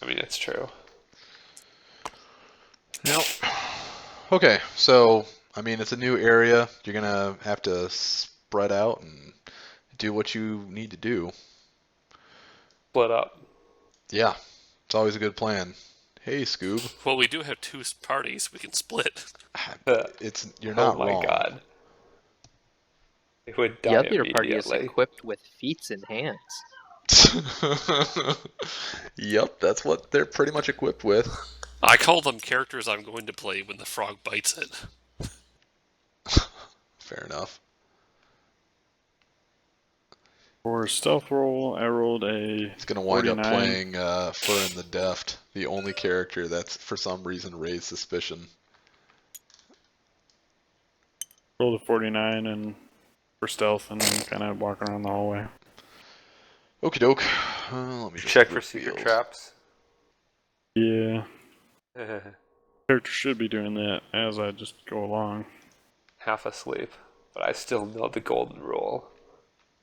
I mean, it's true. Yep. Okay, so, I mean, it's a new area. You're gonna have to spread out and do what you need to do. Split up. Yeah, it's always a good plan. Hey, Scoob. Well, we do have two parties. We can split. You're Oh not my wrong. god. They would The die other party is immediately. equipped with feet and hands. Yep, that's what they're pretty much equipped with. I call them characters I'm going to play when the frog bites it. Fair enough. For stealth roll, I rolled a He's gonna wind 49. up playing Fur the Deft, the only character that's for some reason raised suspicion. Rolled a 49 and for stealth, and then kind of walk around the hallway. Okie doke. Let me just Check for group secret wheels. traps. Yeah, character should be doing that as I just go along. Half asleep. But I still know the golden rule.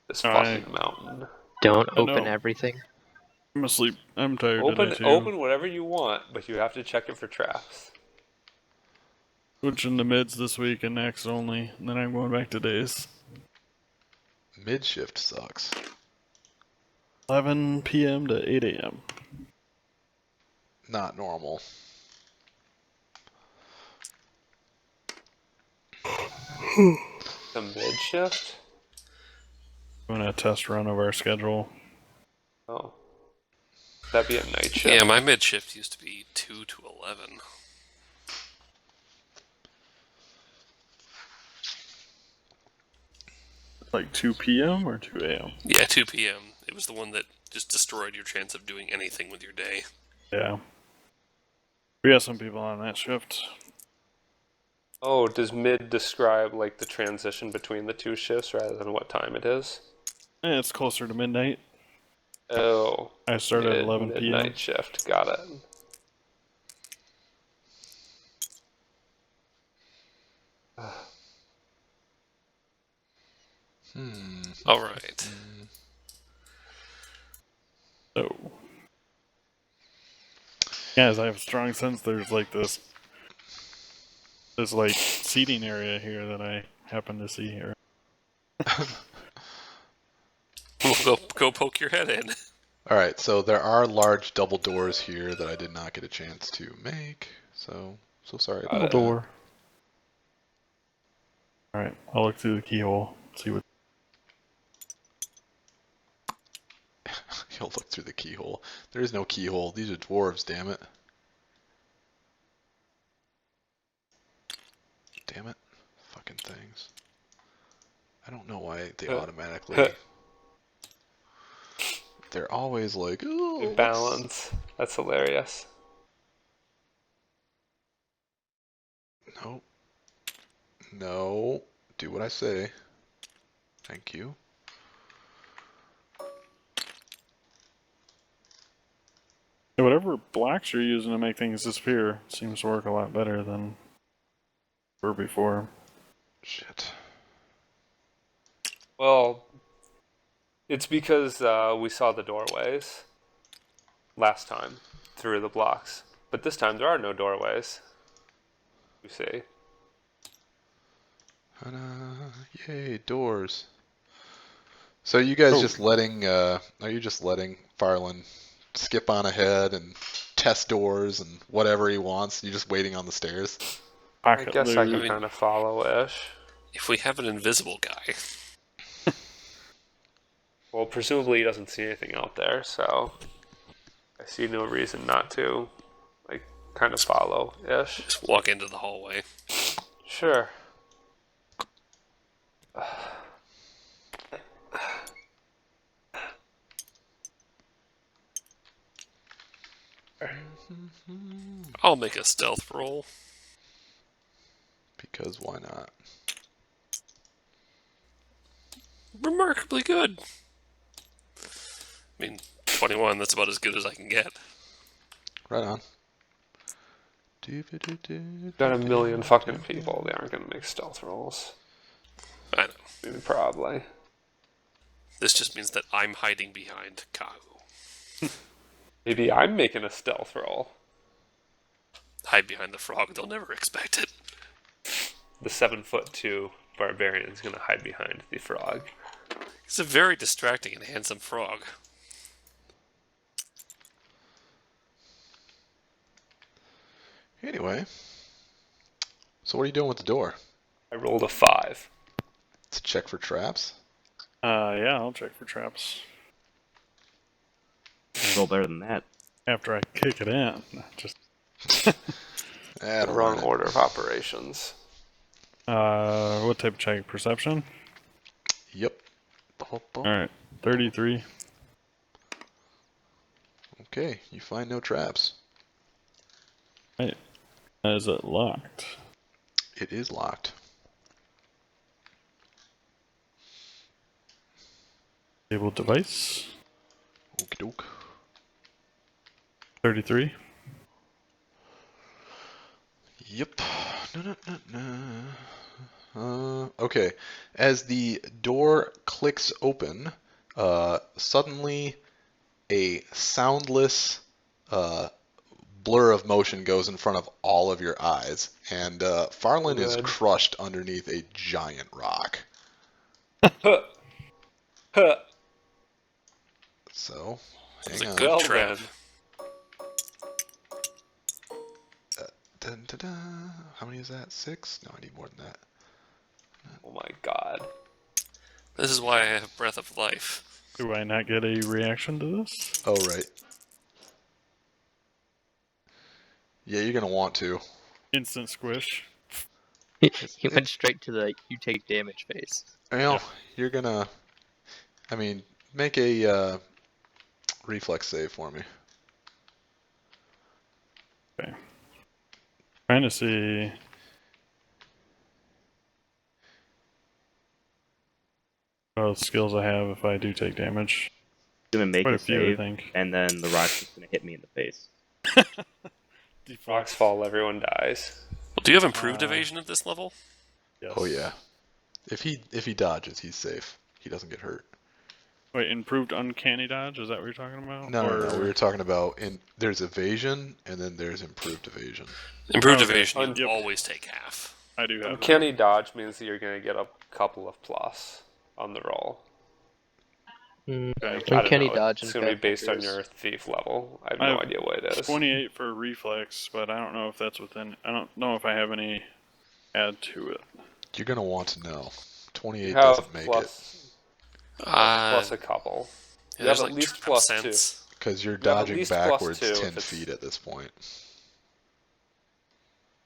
This Alright. fucking mountain. Don't I open know. everything. I'm asleep. I'm tired Open today too. open whatever you want, but you have to check it for traps. Switching to mids this week and next only, and then I'm going back to days. Mid shift sucks. 11 p.m. to 8 a.m. Not normal. The mid shift? Doing a test run of our schedule. Oh. That'd be a night shift. Yeah, my mid shift used to be 2 to 11. Like 2 p.m. or 2 a.m.? Yeah, 2 p.m. It was the one that just destroyed your chance of doing anything with your day. Yeah. We got some people on that shift. Oh, does mid describe like the transition between the two shifts rather than what time it is? It's closer to midnight. Oh. I started at 11 p.m. Midnight shift. Got it. Alright. So, guys, I have a strong sense there's like this like seating area here that I happen to see here. We'll go poke your head in. Alright, so there are large double doors here that I did not get a chance to make. So sorry about that. Door. Alright, I'll look through the keyhole, see what. You'll look through the keyhole. There is no keyhole. These are dwarves, damn it. Damn it. Fucking things. I don't know why they automatically... They're always like, ooh, Balance. That's hilarious. Nope. No. Do what I say. Thank you. Yeah, whatever blocks you're using to make things disappear seems to work a lot better than were before. Shit. Well, it's because we saw the doorways last time through the blocks. But this time there are no doorways. You see. Yay, doors. So you guys just letting, are you just letting Farland skip on ahead and test doors and whatever he wants? You're just waiting on the stairs? I guess I loot. can kind of follow-ish. If we have an invisible guy. Well, presumably he doesn't see anything out there, so I see no reason not to, like, kind of follow-ish. Just walk into the hallway. Sure. I'll make a stealth roll. Because why not? Remarkably good. I mean, 21, that's about as good as I can get. Right on. Got a million fucking people. They aren't gonna make stealth rolls. I know. I mean, probably. This just means that I'm hiding behind Kahu. Maybe I'm making a stealth roll. Hide behind the frog. They'll never expect it. The 7'2" barbarian's gonna hide behind the frog. He's a very distracting and handsome frog. Anyway, so what are you doing with the door? I rolled a 5. To check for traps? Yeah, I'll check for traps. Roll better than that. After I kick it in. Just Ah, The wrong order of operations. what type of check? Perception? Yep. Alright. 33. Okay, you find no traps. Right. Is it locked? It is locked. Stable device. Okie doke. 33. Yep. Okay. As the door clicks open, suddenly a soundless blur of motion goes in front of all of your eyes, and Farland is Good. crushed underneath a giant rock. Huh. Huh. So, It's hang a on. good Well trap. then. Dun, dun, dun. How many is that? 6? No, I need more than that. Oh my god. This is why I have Breath of Life. Do I not get a reaction to this? Oh, right. Yeah, you're gonna want to. Instant squish. He went straight to the "you take damage" phase. Well, you're gonna. I mean, make a reflex save for me. Okay. Trying to see. What skills I have if I do take damage. He's gonna make Quite a a few, I save, think. and then the rock's just gonna hit me in the face. Rocks fall, everyone dies. Well, do you have improved evasion at this level? Yes. Oh yeah. If he dodges, he's safe. He doesn't get hurt. Wait, improved uncanny dodge? Is that what you're talking about? No. We were talking about there's evasion and then there's improved evasion. Improved Okay. evasion, you Yep. always take half. I do have. Uncanny dodge means that you're gonna get a couple of plus on the roll. Okay. I don't Uncanny know. dodge It's and gonna be based on Pathfinder your thief level. I have I no have idea what it is. 28 for reflex, but I don't know if that's within. I don't know if I have any add to it. You're gonna want to know. 28 You doesn't have make plus a couple. Yeah, You there's have like at least trap plus sense. it because you're You have at dodging least plus backwards 2 if 10 it's- feet at this point.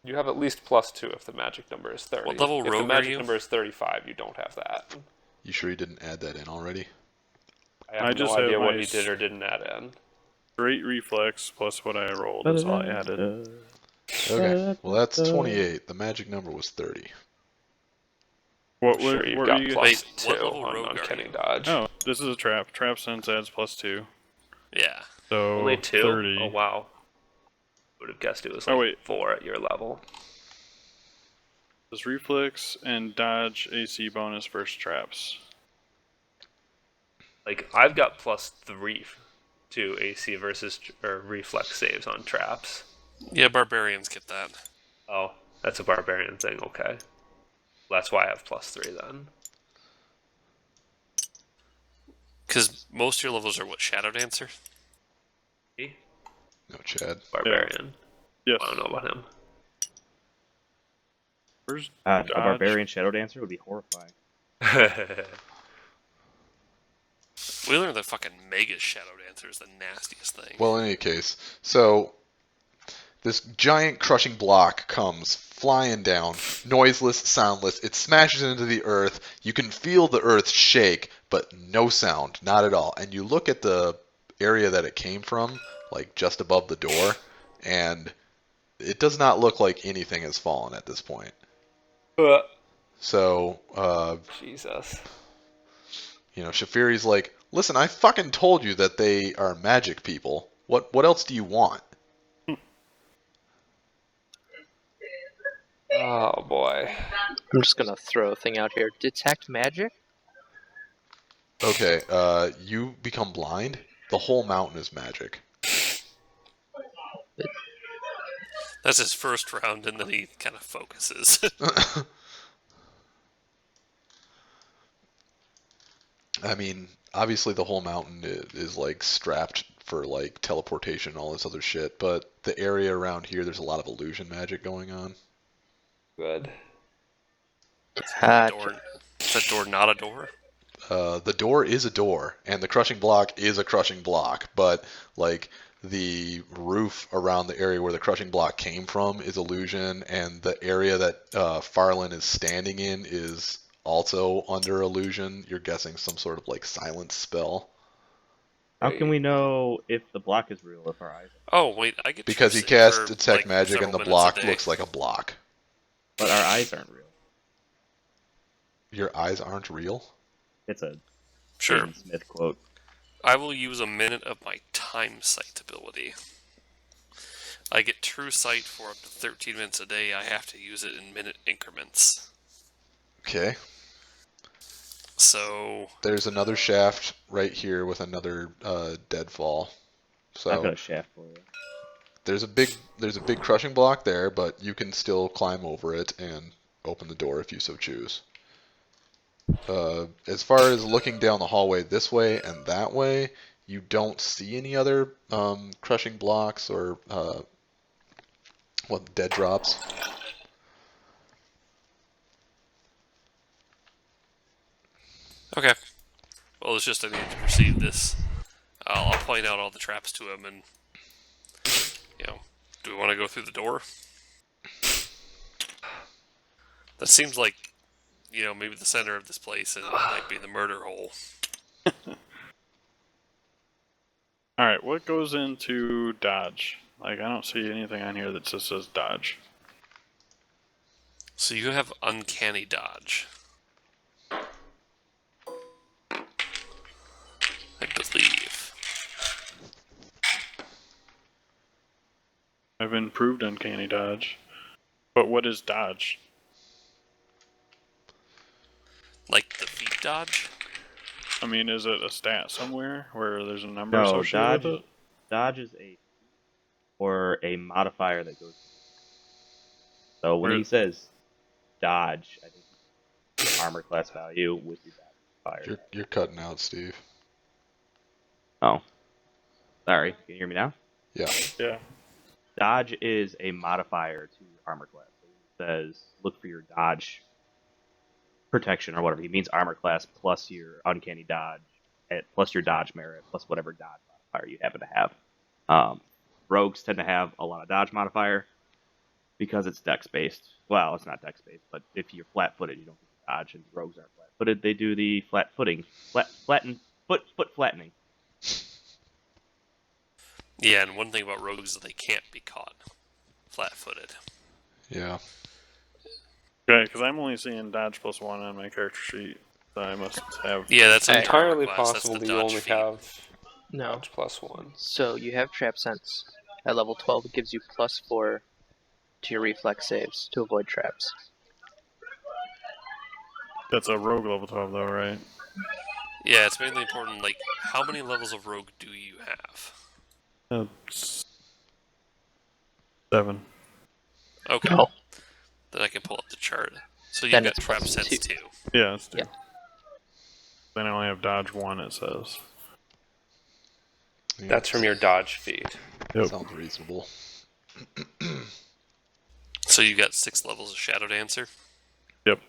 You have at least +2 if the magic number is 30. What level if the rogue are magic you? number is 35, you don't have that. You sure you didn't add that in already? I have I no just have idea what my he did or didn't add in. Straight reflex plus what I rolled is all I added. Okay. Well, that's 28. The magic number was 30. What I'm sure were you've what got were you? Wait, +2 what level on rogue are uncanny you? dodge. Oh, this is a trap. Trap sense adds +2. Yeah. So Only 2? 30. Oh wow. Would have guessed it was Oh, like wait. 4 at your level. Does reflex and dodge AC bonus versus traps? Like I've got +3 to AC versus or reflex saves on traps. Yeah, barbarians get that. Oh, that's a barbarian thing. Okay, that's why I have +3 then. Because most of your levels are what, Shadow Dancer? See? No, Chad. Barbarian. Yes. I don't know about him. Where's A dodge? barbarian shadow dancer would be horrifying. We learned that fucking Mega Shadow Dancer is the nastiest thing. Well, in any case, so this giant crushing block comes flying down, noiseless, soundless. It smashes into the earth. You can feel the earth shake, but no sound, not at all. And you look at the area that it came from, like just above the door, and it does not look like anything has fallen at this point. So, Jesus. Shafiri's like, listen, I fucking told you that they are magic people. What else do you want? Oh boy. I'm just gonna throw a thing out here. Detect magic? Okay, you become blind. The whole mountain is magic. That's his first round, and then he kind of focuses. I mean, obviously the whole mountain is like strapped for like teleportation and all this other shit, but the area around here, there's a lot of illusion magic going on. Good. Door. Is that door not a door? The door is a door, and the crushing block is a crushing block, but like the roof around the area where the crushing block came from is illusion, and the area that Farland is standing in is also under illusion. You're guessing some sort of like silence spell. How can we know if the block is real if our eyes are? Oh wait, I get Because he for, cast detect like, magic, and several the minutes a block day. looks like a block. But our eyes aren't real. Your eyes aren't real? It's a Sure. Jaden Smith quote. I will use a minute of my time sight ability. I get true sight for up to 13 minutes a day. I have to use it in minute increments. Okay. So There's another shaft right here with another deadfall. I've So got a shaft for you. there's a big crushing block there, but you can still climb over it and open the door if you so choose. As far as looking down the hallway this way and that way, you don't see any other crushing blocks or dead drops. okay. Well, it's just I need to perceive this. I'll point out all the traps to him, and do we want to go through the door? That seems like maybe the center of this place, and it might be the murder hole. Alright, what goes into dodge? Like, I don't see anything on here that just says dodge. So you have uncanny dodge. I believe. I've improved uncanny dodge. But what is dodge? Like the feet dodge? I mean, is it a stat somewhere where there's a number No, associated with it? dodge is a modifier that goes. So when Where- he says dodge, I think it's armor class value with your dodge modifier. You're cutting out, Steve. Oh, sorry. Can you hear me now? Yeah. Yeah. Dodge is a modifier to your armor class. So when it says look for your dodge protection or whatever, he means armor class plus your uncanny dodge, plus your dodge merit, plus whatever dodge modifier you happen to have. Rogues tend to have a lot of dodge modifier because it's dex based. Well, it's not dex based, but if you're flat footed, you don't get the dodge, and rogues aren't flat footed. They do the flat footing, foot flattening. Yeah, and one thing about rogues is they can't be caught flat-footed. Yeah. Okay, because I'm only seeing dodge +1 on my character sheet. So I must have. Yeah, that's Hey. Entirely class. That's possible the that you dodge only feat. have No. dodge +1. So you have trap sense. At level 12, it gives you +4 to your reflex saves to avoid traps. That's a rogue level 12, though, right? Yeah, it's mainly important. Like, how many levels of rogue do you have? 7. Okay. No. Then I can pull up the chart. So you Then got it's trap +2. sense too. Yeah, it's 2. Yeah. Then I only have dodge 1, it says. Yeah. That's from your dodge feat. Yep. Sounds reasonable. So you got 6 levels of Shadow Dancer? Yep.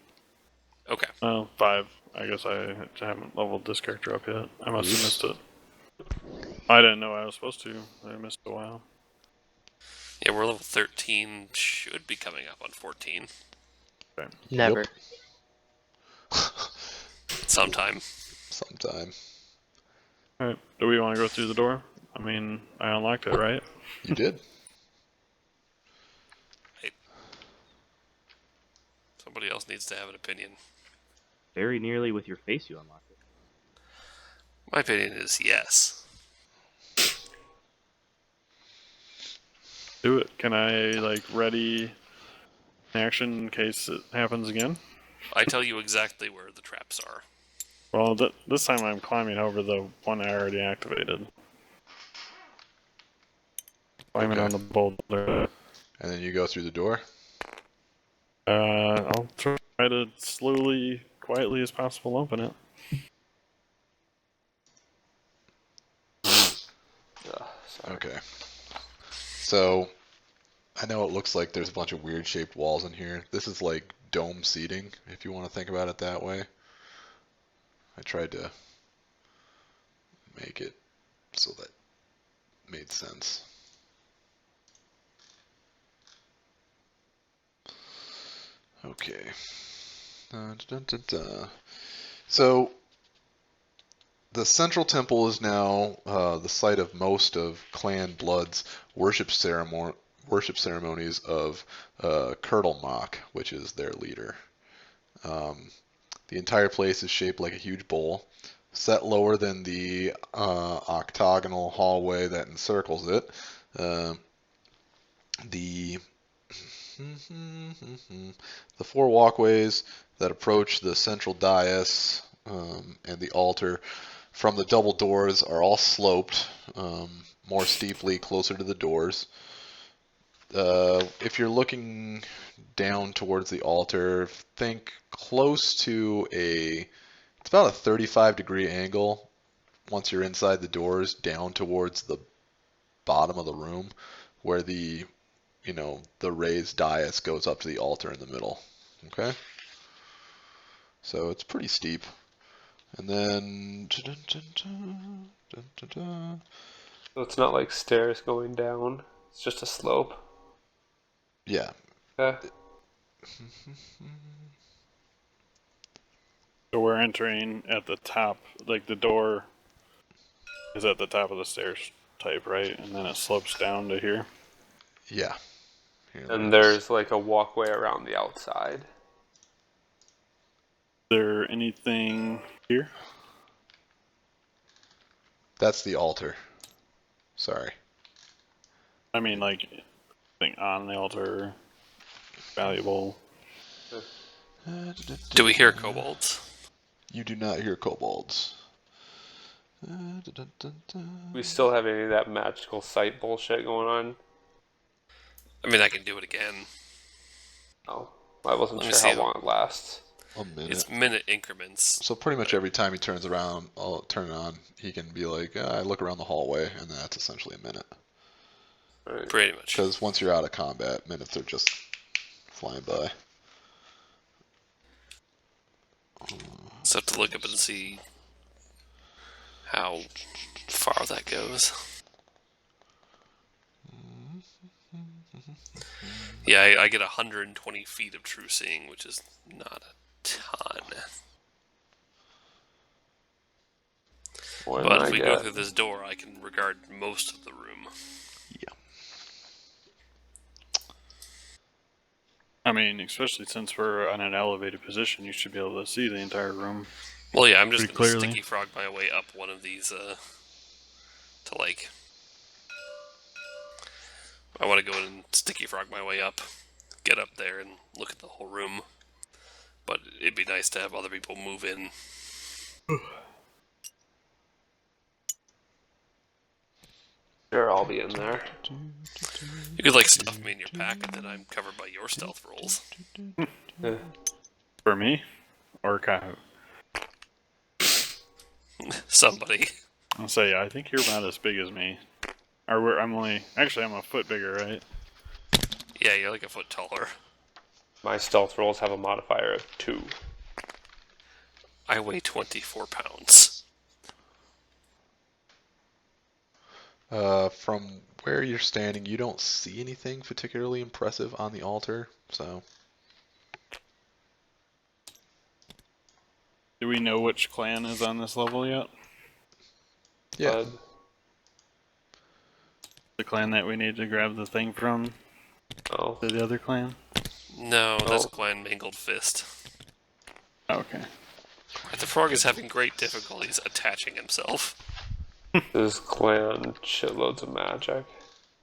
Okay. 5. I guess I haven't leveled this character up yet. I must have missed it. I didn't know I was supposed to. I missed a while. Yeah, we're level 13. Should be coming up on 14. Okay. Never. Sometime. Sometime. Alright, do we want to go through the door? I mean, I unlocked it, right? You did. Somebody else needs to have an opinion. Very nearly with your face, you unlock it. My opinion is yes. Do it. Can I, like, ready action in case it happens again? I tell you exactly where the traps are. Well, this time I'm climbing over the one I already activated. Climbing Okay. on the boulder. And then you go through the door. I'll try to slowly, quietly as possible open it. Sorry. Okay. So, I know it looks like there's a bunch of weird shaped walls in here. This is like dome seating, if you want to think about it that way. I tried to make it so that made sense. Okay. Dun, dun, dun, dun. So, the central temple is now the site of most of Clan Blood's worship ceremonies of Kurtlemock, which is their leader. The entire place is shaped like a huge bowl, set lower than the octagonal hallway that encircles it. The the four walkways that approach the central dais and the altar from the double doors are all sloped more steeply closer to the doors. If you're looking down towards the altar, think close to it's about a 35-degree angle once you're inside the doors down towards the bottom of the room where the raised dais goes up to the altar in the middle. Okay? So it's pretty steep. And then So it's not like stairs going down. It's just a slope. yeah. Okay. So we're entering at the top, like the door is at the top of the stairs type, right? And then it slopes down to here. Yeah. Here, let me And just- there's like a walkway around the outside. Is there anything here? That's the altar. Sorry. I mean, like, thing on the altar, valuable. Do we hear kobolds? You do not hear kobolds. We still have any of that magical sight bullshit going on? I mean, I can do it again. Oh, I wasn't Let me sure see how it. long it lasts. A minute. It's minute increments. So pretty much every time he turns around, I'll turn it on. He can be like, I look around the hallway, and then that's essentially a minute. Right. Pretty much. Because once you're out of combat, minutes are just flying by. So I have to look up and see how far that goes. Yeah, I get 120 feet of true seeing, which is not a ton. More than But I if we go get. through this door, I can regard most of the room. Yeah. I mean, especially since we're on an elevated position, you should be able to see the entire room. Well, yeah, I'm just Pretty going to clearly. sticky frog my way up one of these, to like... I want to go in and sticky frog my way up, get up there and look at the whole room. But it'd be nice to have other people move in. Sure, I'll be in there. You could like stuff me in your pack and then I'm covered by your stealth rolls. Yeah. For me? Or Kahu? Somebody. I'll say, I think you're about as big as me. Or I'm a foot bigger, right? Yeah, you're like a foot taller. My stealth rolls have a modifier of 2. I weigh 24 pounds. From where you're standing, you don't see anything particularly impressive on the altar, so... Do we know which clan is on this level yet? Yeah. The clan that we need to grab the thing from? Oh. To the other clan? No, that's Oh. Clan Mangled Fist. Okay. The frog is having great difficulties attaching himself. This clan shitloads of magic.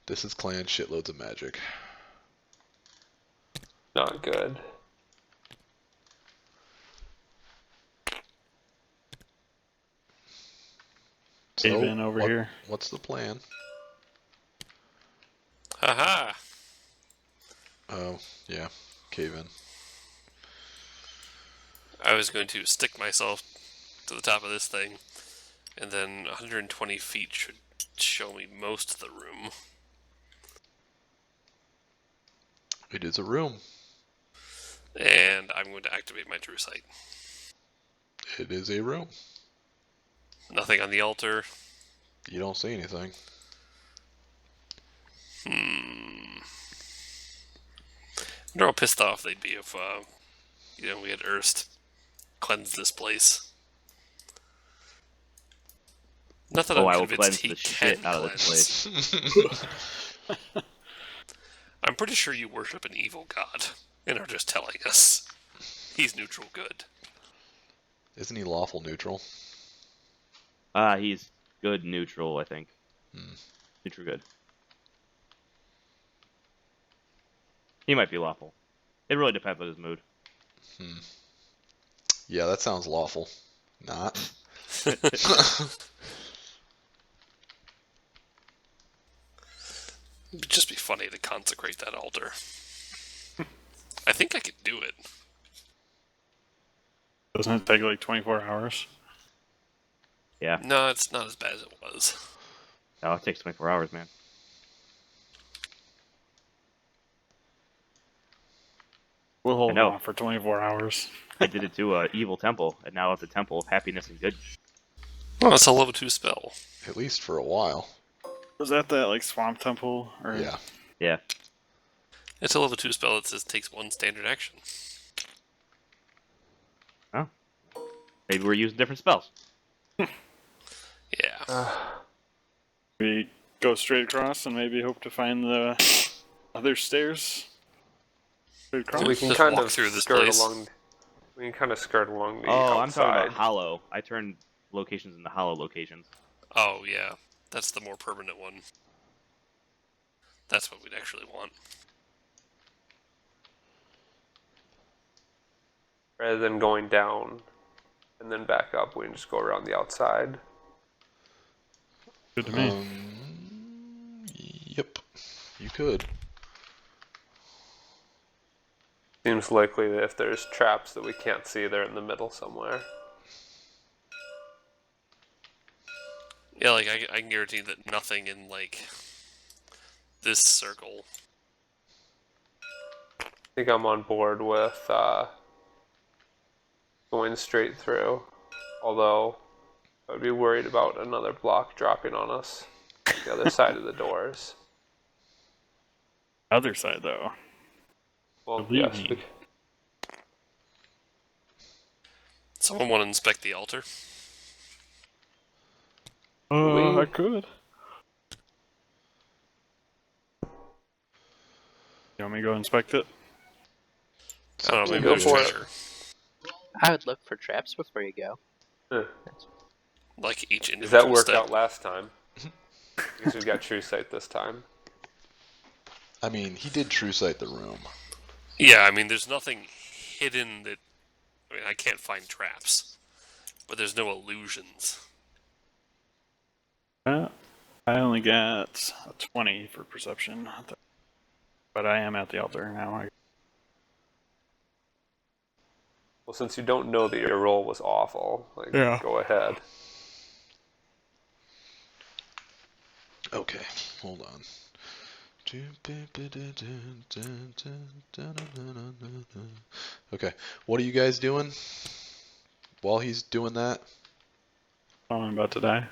This is clan shitloads of magic. Not good. Cave in over here. What's the plan? Haha! Oh, yeah. Cave in. I was going to stick myself to the top of this thing, and then 120 feet should show me most of the room. It is a room. And I'm going to activate my true sight. It is a room. Nothing on the altar. You don't see anything. I wonder how pissed off they'd be if, we had Erst cleanse this place. Not that Oh, I'm I will convinced cleanse he the can shit out of this cleanse. I'm pretty sure you worship an evil god and are just telling us he's neutral good. Isn't he lawful neutral? He's good neutral, I think. Neutral good. He might be lawful. It really depends on his mood. Yeah, that sounds lawful. Not. It'd just be funny to consecrate that altar. I think I could do it. Doesn't it take like 24 hours? Yeah. No, it's not as bad as it was. Oh, it takes 24 hours, man. We'll hold I know. off for 24 hours. I did it to Evil Temple, and now it's a temple of happiness and good. Well, it's a level 2 spell. At least for a while. Was that like swamp temple? Or... Yeah. Yeah. It's a level 2 spell that says takes 1 standard action. Oh. Maybe we're using different spells. Yeah. We go straight across and maybe hope to find the other stairs. Straight across. We Just can kind walk of through this skirt place. along. We can kind of skirt along the Oh, I'm outside. talking about hollow. I turned locations into hollow locations. Oh, yeah. That's the more permanent one. That's what we'd actually want. Rather than going down and then back up, we can just go around the outside. Good to me. Yep. You could. Seems likely that if there's traps that we can't see, they're in the middle somewhere. Yeah, like, I can guarantee that nothing in, like, this circle. I think I'm on board with going straight through. Although, I would be worried about another block dropping on us. The other side of the doors. Other side, though. Well, Believe yes. me. Someone want to inspect the altar? I could. You want me to go inspect it? I don't know, maybe Go there's for it. treasure. I would look for traps before you go. Huh. Like each Does individual that work step. out last time? Because we've got true sight this time. I mean, he did true sight the room. Yeah, I mean, there's nothing hidden that... I mean, I can't find traps. But there's no illusions. I only got a 20 for perception. But I am at the altar now. Well, since you don't know that your roll was awful, Yeah. go ahead. Okay, hold on. Okay, what are you guys doing while he's doing that? I'm about to die.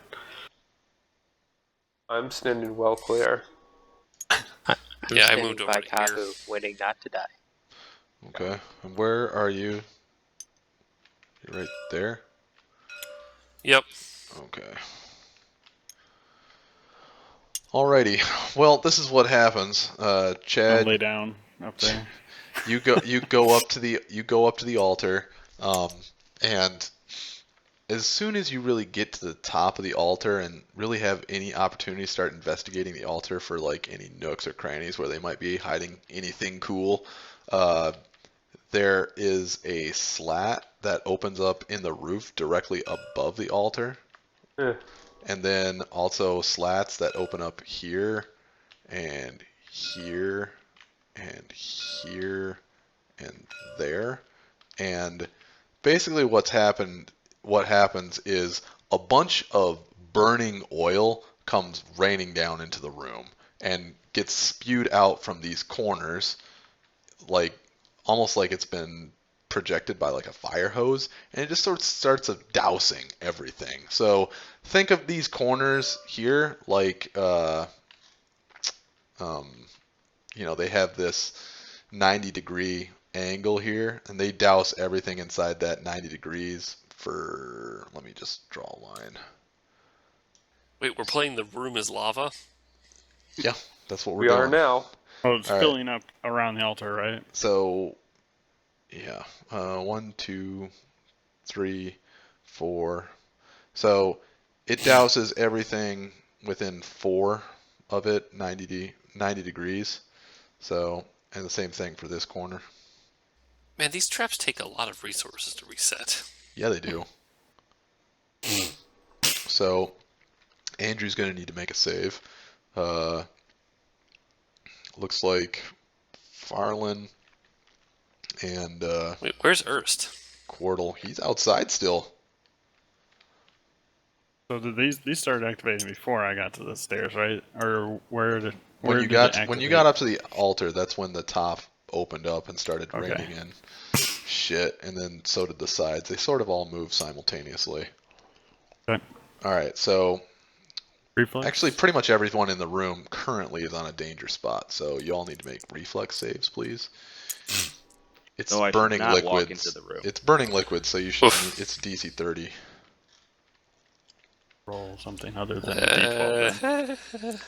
I'm standing well clear. I'm Yeah, I standing moved over by to here. Kabu, waiting not to die. Okay, and where are you? You're right there? Yep. Okay. Alrighty. Well, this is what happens. I'll Chad, lay down up there. you go up to the altar, and as soon as you really get to the top of the altar and really have any opportunity to start investigating the altar for like any nooks or crannies where they might be hiding anything cool, there is a slat that opens up in the roof directly above the altar. Eh. And then also slats that open up here and here and and there. And basically what happens is a bunch of burning oil comes raining down into the room and gets spewed out from these corners, like almost like it's been projected by like a fire hose, and it just sort of starts dousing everything. So think of these corners here like they have this 90-degree angle here, and they douse everything inside that 90 degrees for, let me just draw a line. Wait, we're playing the room is lava? Yeah, that's what we're We doing. are now. Oh, it's All right. filling up around the altar, right? So, yeah, 1, 2, 3, 4. So it douses everything within 4 of it, 90 degrees. So, and the same thing for this corner. Man, these traps take a lot of resources to reset. Yeah, they do. So, Andrew's going to need to make a save. Looks like Farland and Wait, where's Erst? Quirtle, he's outside still. So did these started activating before I got to the stairs, right? Or where did When you it got activate? up to the altar, that's when the top opened up and started Okay. raining in shit, and then so did the sides. They sort of all moved simultaneously. Okay. All right, so Reflex? actually pretty much everyone in the room currently is on a danger spot, so you all need to make reflex saves, please. It's No, I should burning not walk liquids. into the room. It's burning liquid, so you should. Oof. It's DC 30. Roll something other than a D12 then.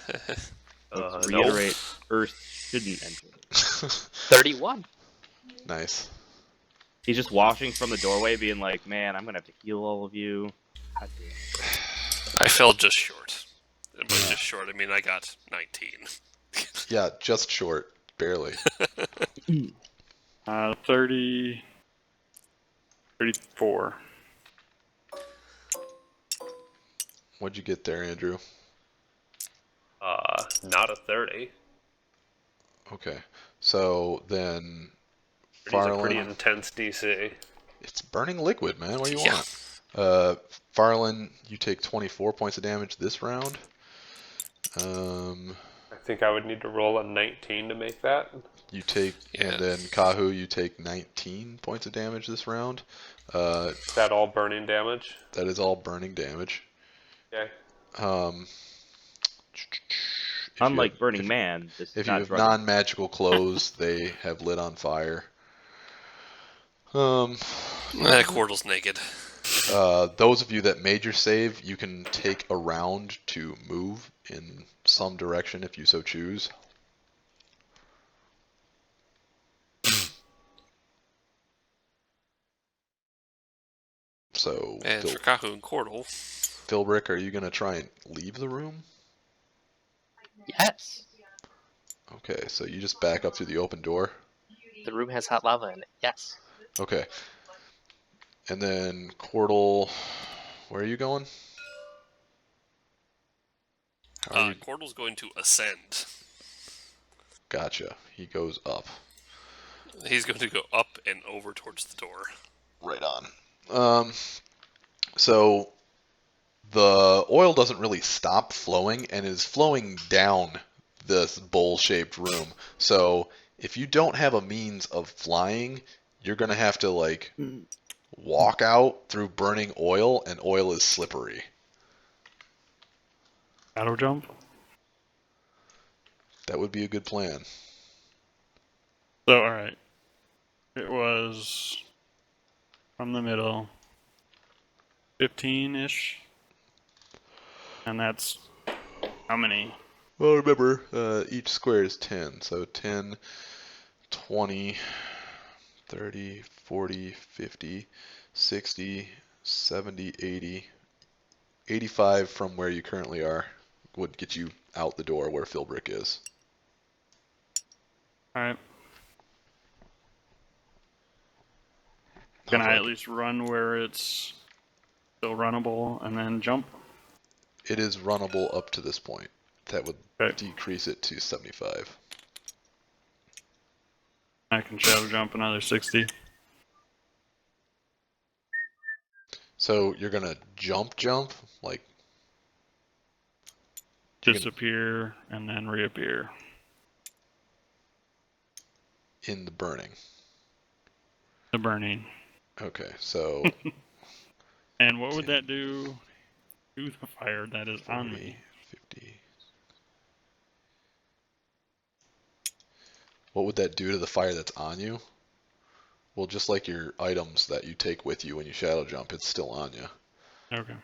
Reiterate, Earth shouldn't enter. 31. Nice. He's just watching from the doorway, being like, "Man, I'm gonna have to heal all of you." God damn it. I fell just short. And by just short, I mean I got 19. Yeah, just short, barely. 30... 34. What'd you get there, Andrew? Not a 30. Okay, so then 30's a pretty Farland. intense DC. It's burning liquid, man. What do you Yeah. want? Farland, you take 24 points of damage this round. I think I would need to roll a 19 to make that. You take, Yeah. and then Kahu, you take 19 points of damage this round. Is that all burning damage? That is all burning damage. Okay. If Unlike you have, Burning Man, this if is you not have drug. non-magical clothes, they have lit on fire. Quirtle's naked. Those of you that made your save, you can take a round to move in some direction if you so choose. So, And for Kahu and Quirtle, Philbrick, are you going to try and leave the room? Yes. Okay, so you just back up through the open door. The room has hot lava in it. Yes. Okay. And then Quirtle, where are you going? How are you? Quirtle's going to ascend. Gotcha. He goes up. He's going to go up and over towards the door. Right on. So the oil doesn't really stop flowing and is flowing down this bowl-shaped room. So if you don't have a means of flying, you're gonna have to like walk out through burning oil, and oil is slippery. Auto jump? That would be a good plan. So, alright. It was from the middle, 15-ish. And that's how many? Well, remember, each square is 10. So 10, 20, 30, 40, 50, 60, 70, 80. 85 from where you currently are would get you out the door where Philbrick is. Alright. Can How I far- at least run where it's still runnable and then jump? It is runnable up to this point. That would Okay. decrease it to 75. I can shadow jump another 60. So you're gonna jump, like you can Disappear and then reappear. in the burning. The burning. Okay, so And what would 10, that do to the fire that is on 40, me? 50. What would that do to the fire that's on you? Well, just like your items that you take with you when you shadow jump, it's still on you. Okay.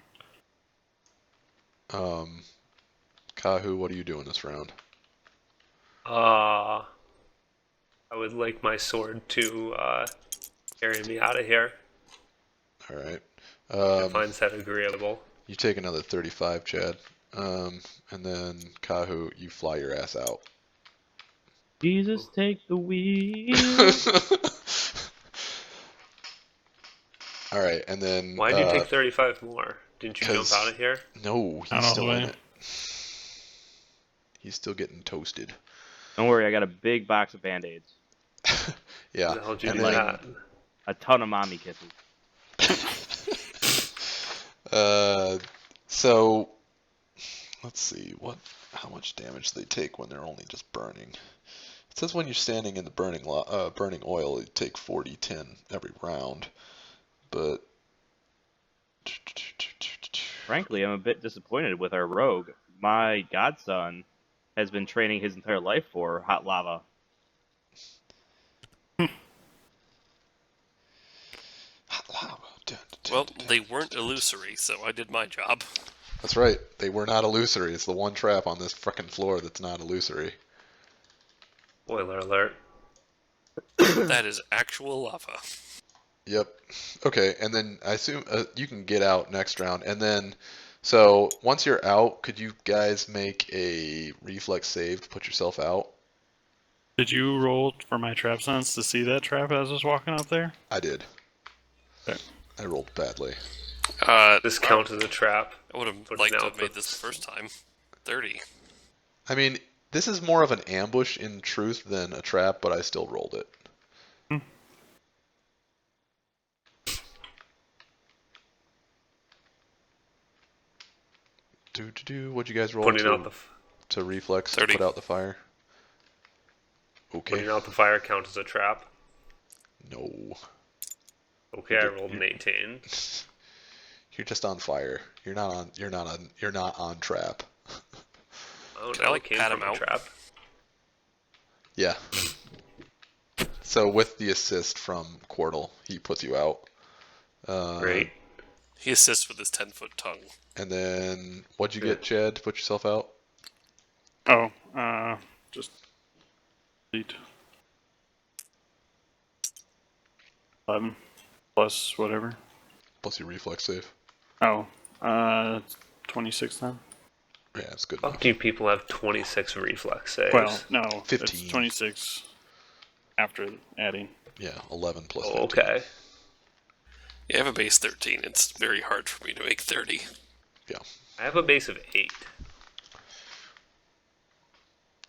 Kahu, what are you doing this round? I would like my sword to carry me out of here. All right. If finds that agreeable. You take another 35, Chad. And then Kahu, you fly your ass out. Jesus, take the wheel. All right, and then Why did you take 35 more? Didn't you jump 'cause- out of here? no, Out he's all still the in way. it. He's still getting toasted. Don't worry, I got a big box of Band-Aids. Yeah. How the hell did you and do then, that? A ton of mommy kisses. So let's see how much damage they take when they're only just burning. It says when you're standing in the burning oil, you take 40/10 every round, but Frankly, I'm a bit disappointed with our rogue. My godson has been training his entire life for hot lava. Well, they weren't illusory, so I did my job. That's right. They were not illusory. It's the one trap on this frickin' floor that's not illusory. Spoiler alert. That is actual lava. Yep. Okay, and then I assume you can get out next round, and then so once you're out, could you guys make a reflex save to put yourself out? Did you roll for my trap sense to see that trap as I was walking up there? I did. Okay. I rolled badly. This counts as a trap. I would have But liked now to have made it's- this the first time. 30. I mean, this is more of an ambush in truth than a trap, but I still rolled it. What'd you guys roll Putting out to reflex 30. to put out the fire? Okay. putting out the fire counts as a trap. No. Okay, I rolled an 18. You're just on fire. You're not on trap. Oh Can no, I, it like, came pat from him a out? trap. Yeah. So with the assist from Quirtle, he puts you out. Great. He assists with his 10-foot tongue. And then what'd you get, Chad, to put yourself out? Oh, just delete. 11 plus whatever. Plus your reflex save. Oh, 26 then. Yeah, it's good Fuck enough. do people have 26 reflex saves? Well, no, 15. it's 26 after adding. Yeah, 11 plus Oh, 15. okay. Yeah, I have a base 13. It's very hard for me to make 30. Yeah, I have a base of 8.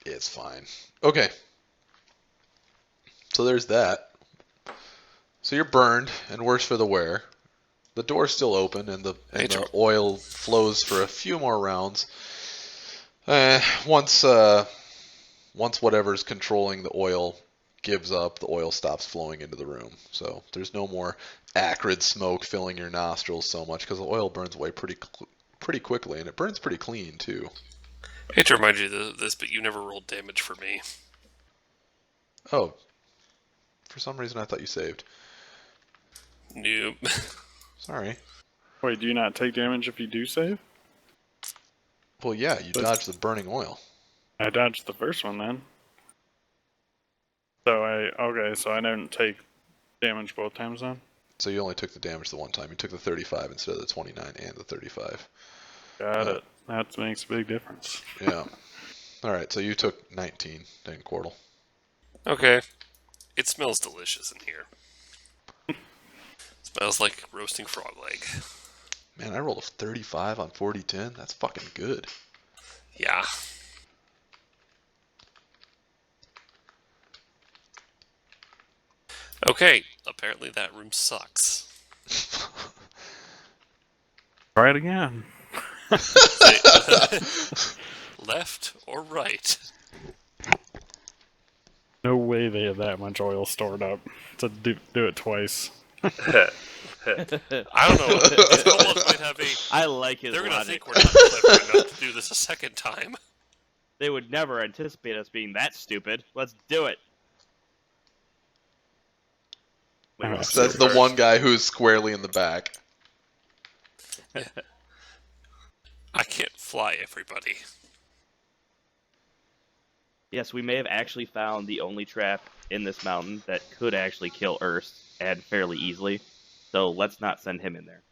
it's fine. Okay. So there's that. So you're burned, and worse for the wear. The door's still open, and the oil flows for a few more rounds. Once whatever's controlling the oil gives up, the oil stops flowing into the room. So there's no more acrid smoke filling your nostrils so much because the oil burns away pretty quickly, and it burns pretty clean too. I hate to remind you of this, but you never rolled damage for me. Oh, for some reason I thought you saved. Nope. Sorry. Wait, do you not take damage if you do save? Well, yeah, you dodged the burning oil. I dodged the first one then. So I didn't take damage both times then. So you only took the damage the one time. You took the 35 instead of the 29 and the 35. Got it. That makes a big difference. Yeah. All right, so you took 19 then, Quirtle. Okay. It smells delicious in here. Smells like roasting frog leg. Man, I rolled a 35 on 40/10. That's fucking good. Okay, apparently that room sucks. Try it again. Left or right? No way they have that much oil stored up to do it twice. I don't know. These kobolds might have a. I like his They're gonna logic. think we're not clever enough to do this a second time. They would never anticipate us being that stupid. Let's do it. Wait, Alright. Says the one guy who's squarely in the back. I can't fly, everybody. yes, we may have actually found the only trap in this mountain that could actually kill Ernst and fairly easily. So let's not send him in there.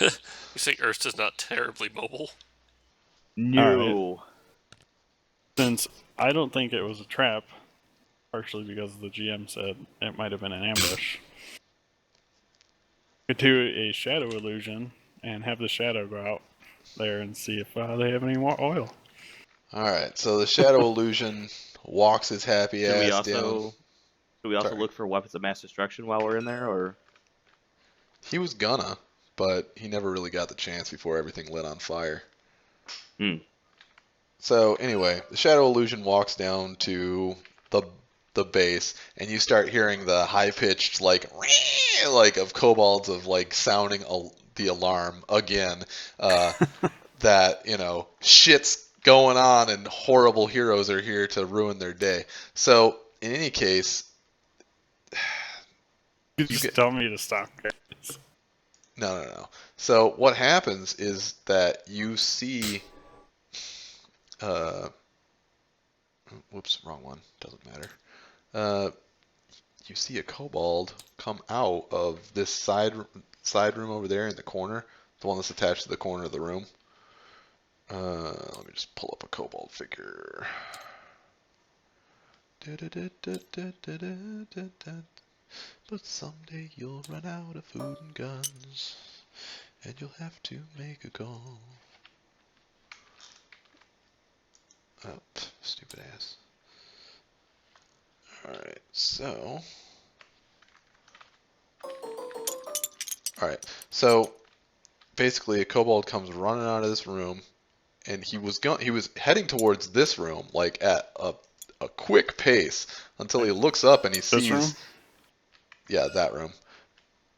You think Ernst is not terribly mobile? No. Since I don't think it was a trap, partially because the GM said it might have been an ambush, could do a shadow illusion and have the shadow go out there and see if they have any more oil. Alright, so the shadow illusion walks his happy Should we ass also down. should we also Sorry. look for weapons of mass destruction while we're in there, or He was gonna, but he never really got the chance before everything lit on fire. So anyway, the shadow illusion walks down to the base, and you start hearing the high pitched like of kobolds of like sounding the alarm again. That shit's going on and horrible heroes are here to ruin their day. So in any case, You just tell me to stop. no. So what happens is that you see. Whoops, wrong one. Doesn't matter. You see a kobold come out of this side room over there in the corner, the one that's attached to the corner of the room. Let me just pull up a kobold figure. But someday you'll run out of food and guns, and you'll have to make a call. Oh, stupid ass. Alright, so... Alright, so basically a kobold comes running out of this room, and he was heading towards this room, like at a quick pace, until he looks up and he sees... This room? Yeah, that room.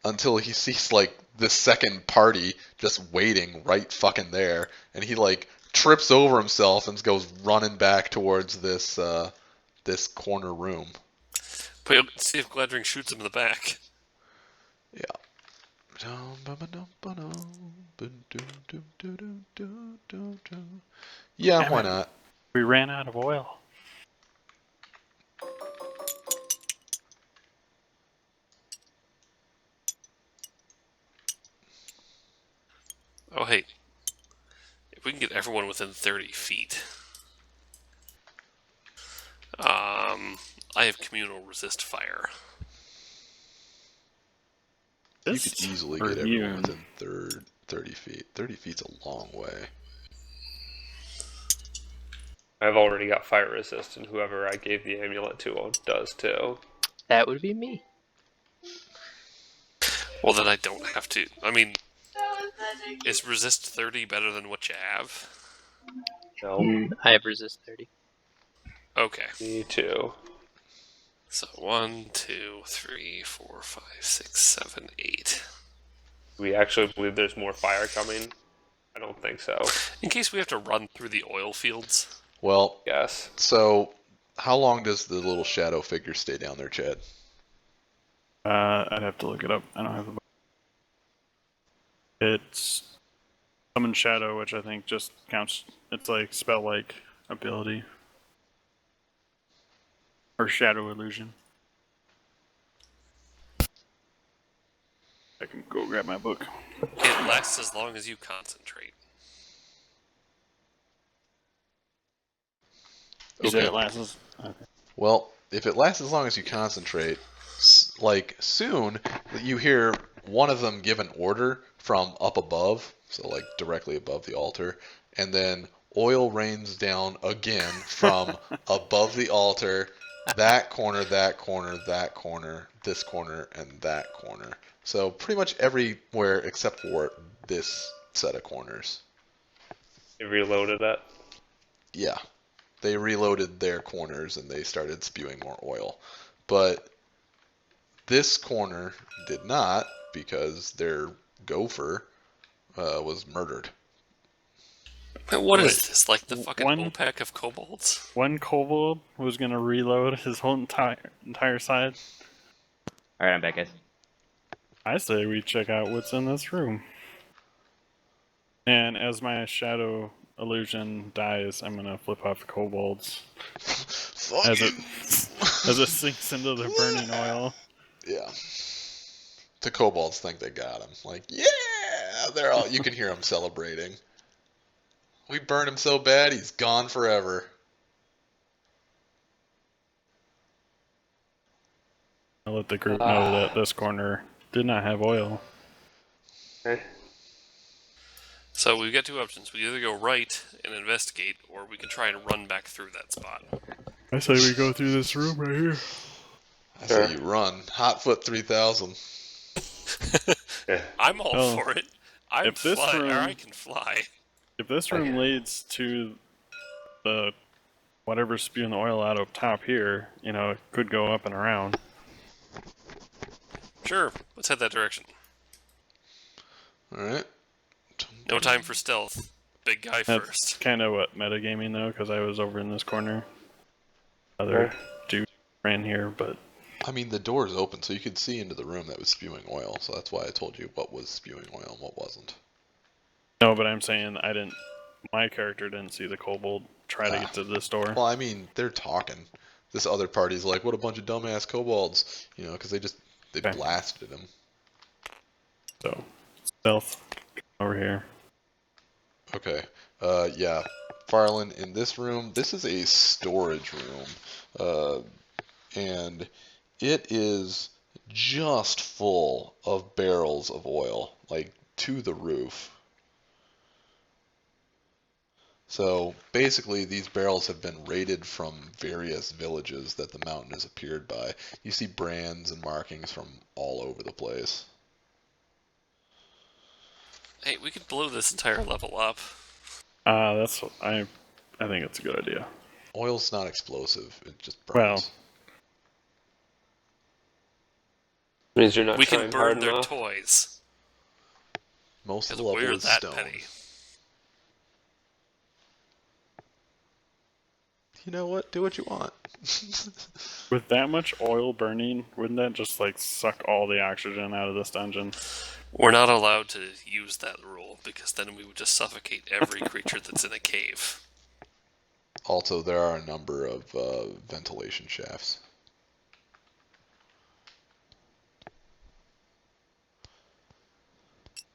Until he sees, like, the second party just waiting right fucking there, and he, like, trips over himself and goes running back towards this this corner room. But you'll see if Gladring shoots him in the back. Yeah. Yeah, Damn why it. not? We ran out of oil. Oh, hey. If we can get everyone within 30 feet. I have communal resist fire. You could easily get you? everyone within 30 feet. 30 feet's a long way. I've already got fire resist, and whoever I gave the amulet to does too. That would be me. Well, then I don't have to. I mean, is resist 30 better than what you have? No, I have resist 30. Okay. me too. So 1, 2, 3, 4, 5, 6, 7, 8. We actually believe there's more fire coming? I don't think so. In case we have to run through the oil fields. Well, Yes. so how long does the little shadow figure stay down there, Chad? I'd have to look it up. I don't have the book. It's Summon Shadow, which I think just counts. It's like spell-like ability. Or Shadow Illusion. I can go grab my book. It lasts as long as you concentrate. You said Okay. it lasts. Okay. Well, if it lasts as long as you concentrate, like soon you hear one of them give an order from up above, so like directly above the altar, and then oil rains down again from above the altar that corner, that corner, that corner, this corner, and that corner. So pretty much everywhere except for this set of corners. You reloaded it. Yeah, they reloaded their corners and they started spewing more oil. But this corner did not because their gopher was murdered. What is Wait, this? Like the fucking one- OPEC of kobolds? One kobold was gonna reload his whole entire side. All right, I'm back, guys. I say we check out what's in this room. And as my shadow illusion dies, I'm gonna flip off the kobolds Fuck as you. it sinks into the burning oil. Yeah. The kobolds think they got him. Like, yeah, they're all. You can hear them celebrating. We burned him so bad, he's gone forever. I'll let the group know that this corner did not have oil. Okay. So we've got two options. We either go right and investigate, or we can try and run back through that spot. I say we go through this room right here. I Sure. say you run. Hotfoot 3000. Yeah. I'm all Oh, for it. I'm if this fly, or room- I can fly. If this room leads to the whatever's spewing the oil out of top here, you know, it could go up and around. Sure, let's head that direction. Alright. No time for stealth. Big guy That's first. kind of what metagaming though, because I was over in this corner. Other dude ran here, but I mean, the door is open, so you could see into the room that was spewing oil. So that's why I told you what was spewing oil and what wasn't. no. But I'm saying I didn't. My character didn't see the kobold try to get to this door. Well, I mean, they're talking. This other party's like, what a bunch of dumbass kobolds. You know, because they Okay. blasted him. So stealth over here. Okay. Yeah. Farland, in this room, this is a storage room. And it is just full of barrels of oil, like to the roof. So basically, these barrels have been raided from various villages that the mountain has appeared by. You see brands and markings from all over the place. Hey, we could blow this entire level up. That's what I think it's a good idea. Oil's not explosive; it just Well, burns. Means you're not We trying can hard burn their enough. toys. Most of Because the level we're is that stone. petty. You know what? Do what you want. with that much oil burning, wouldn't that just like suck all the oxygen out of this dungeon? We're not allowed to use that rule, because then we would just suffocate every creature that's in a cave. Also, there are a number of ventilation shafts.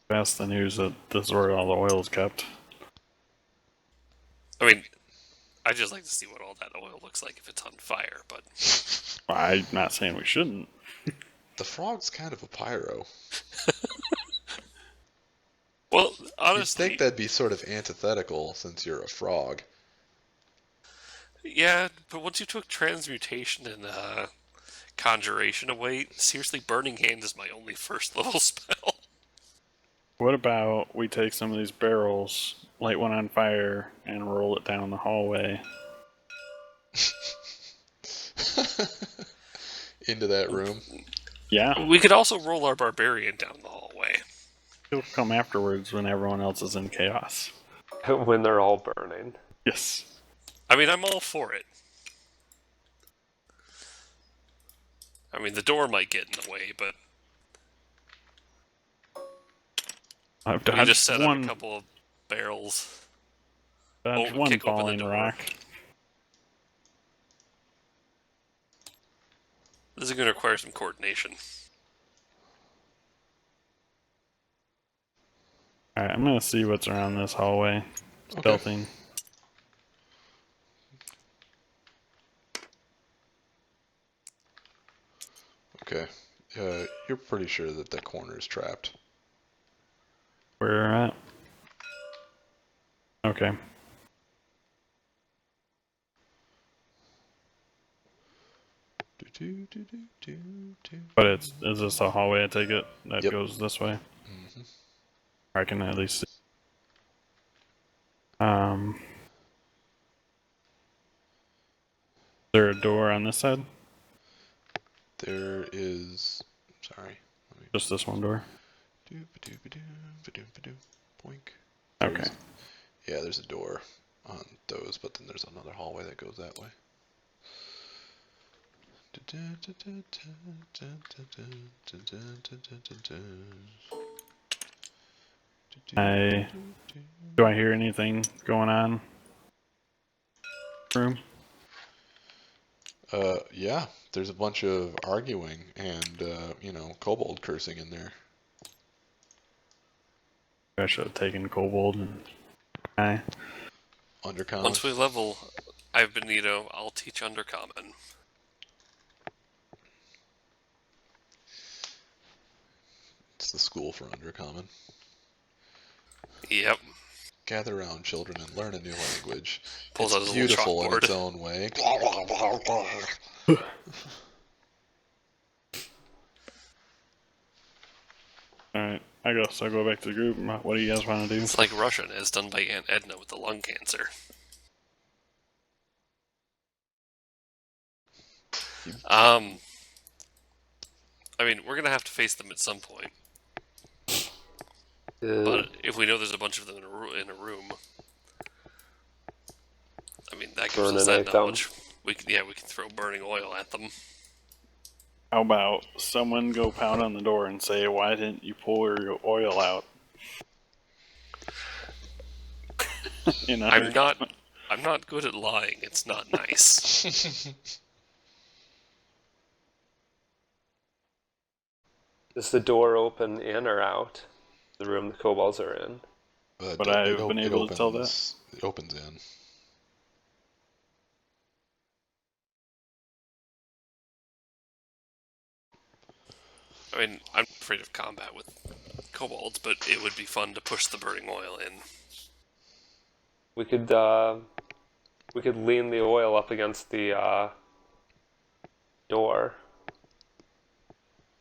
That's the news that this is where all the oil is kept. I mean, I just like to see what all that oil looks like if it's on fire, but I'm not saying we shouldn't. The frog's kind of a pyro. well, You'd honestly, think that'd be sort of antithetical since you're a frog. yeah. But once you took transmutation and conjuration away, seriously, burning hand is my only first level spell. What about we take some of these barrels, light one on fire, and roll it down the hallway? Into that room. Yeah, We could also roll our barbarian down the hallway. he'll come afterwards when everyone else is in chaos. When they're all burning. Yes. I mean, I'm all for it. I mean, the door might get in the way, but I've we dodged just set up one, a couple of barrels. dodged Oh, one kick open the falling door. rock. This is going to require some coordination. Alright, I'm gonna see what's around this hallway. Okay. Stealthing. Okay. You're pretty sure that the corner is trapped. Where you're at. Okay. But is this a hallway? I take it that Yep. goes this way. Mm-hmm. I can at least see. Is there a door on this side? There is. Sorry. Let me. Just this one door. Boink. Okay. Yeah, there's a door on those, but then there's another hallway that goes that way. Do I hear anything going on? Room? Yeah, there's a bunch of arguing and, kobold cursing in there. I should have taken Kobold and I. Undercommon. Once we level, I'll teach Undercommon. It's the school for Undercommon. Yep. Gather around, children, and learn a new language. Pulls out It's his little beautiful in chalkboard. its own way. Alright, I guess I'll go back to the group. What do you guys want to do? It's like Russian, as done by Aunt Edna with the lung cancer. I mean, we're gonna have to face them at some point. But if we know there's a bunch of them in a room, I mean, that gives us that Burn-inate them. knowledge. We can throw burning oil at them. How about someone go pound on the door and say, "Why didn't you pull your oil out?" You know, I'm not good at lying. It's not nice. Is the door open in or out? The room the kobolds are in. But I've been able to tell that. It opens in. I mean, I'm afraid of combat with kobolds, but it would be fun to push the burning oil in. We could lean the oil up against the door.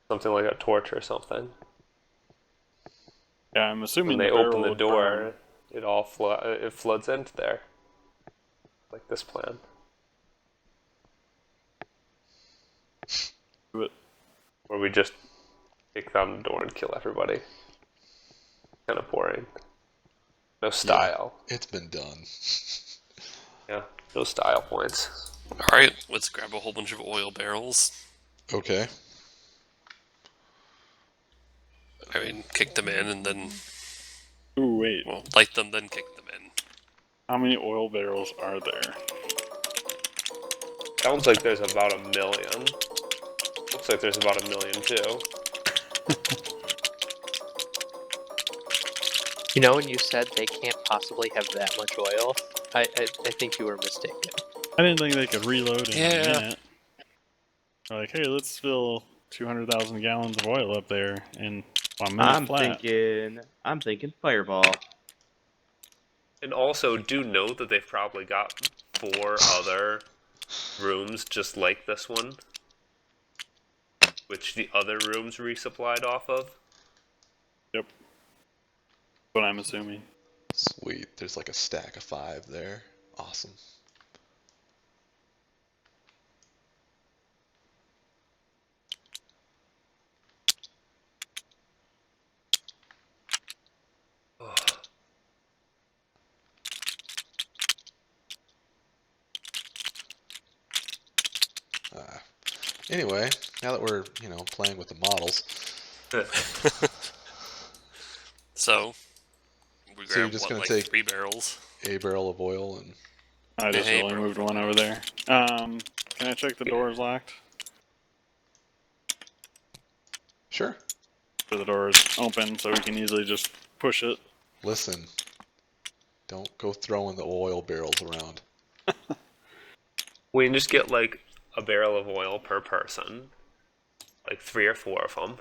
Something like a torch or something. Yeah, I'm assuming When they barrel open the would door, it floods into there. Like this plan. burn. Or we just kick down the door and kill everybody. Kind of boring. No style. Yeah, it's been done. Yeah, no style points. Alright, let's grab a whole bunch of oil barrels. Okay. I mean, kick them in and then, Ooh, wait. well, light them, then kick them in. How many oil barrels are there? Sounds like there's about 1 million. Looks like there's about 1 million too. You know, when you said they can't possibly have that much oil, I think you were mistaken. I didn't think they could reload in a Yeah. minute. They're like, hey, let's fill 200,000 gallons of oil up there in 1 minute flat. I'm thinking fireball. And also, do note that they've probably got 4 other rooms just like this one, which the other rooms resupplied off of. Yep. What I'm assuming. Sweet. There's like a stack of 5 there. Awesome. Anyway, now that we're, playing with the models, So, we So you're grab, just what, gonna like take- 3 barrels? a barrel of oil and I just Hey, really bro. moved one over there. Can I check the door is locked? sure. So the door is open, so we can easily just push it. Listen, don't go throwing the oil barrels around. We can just get like a barrel of oil per person, like 3 or 4 of them.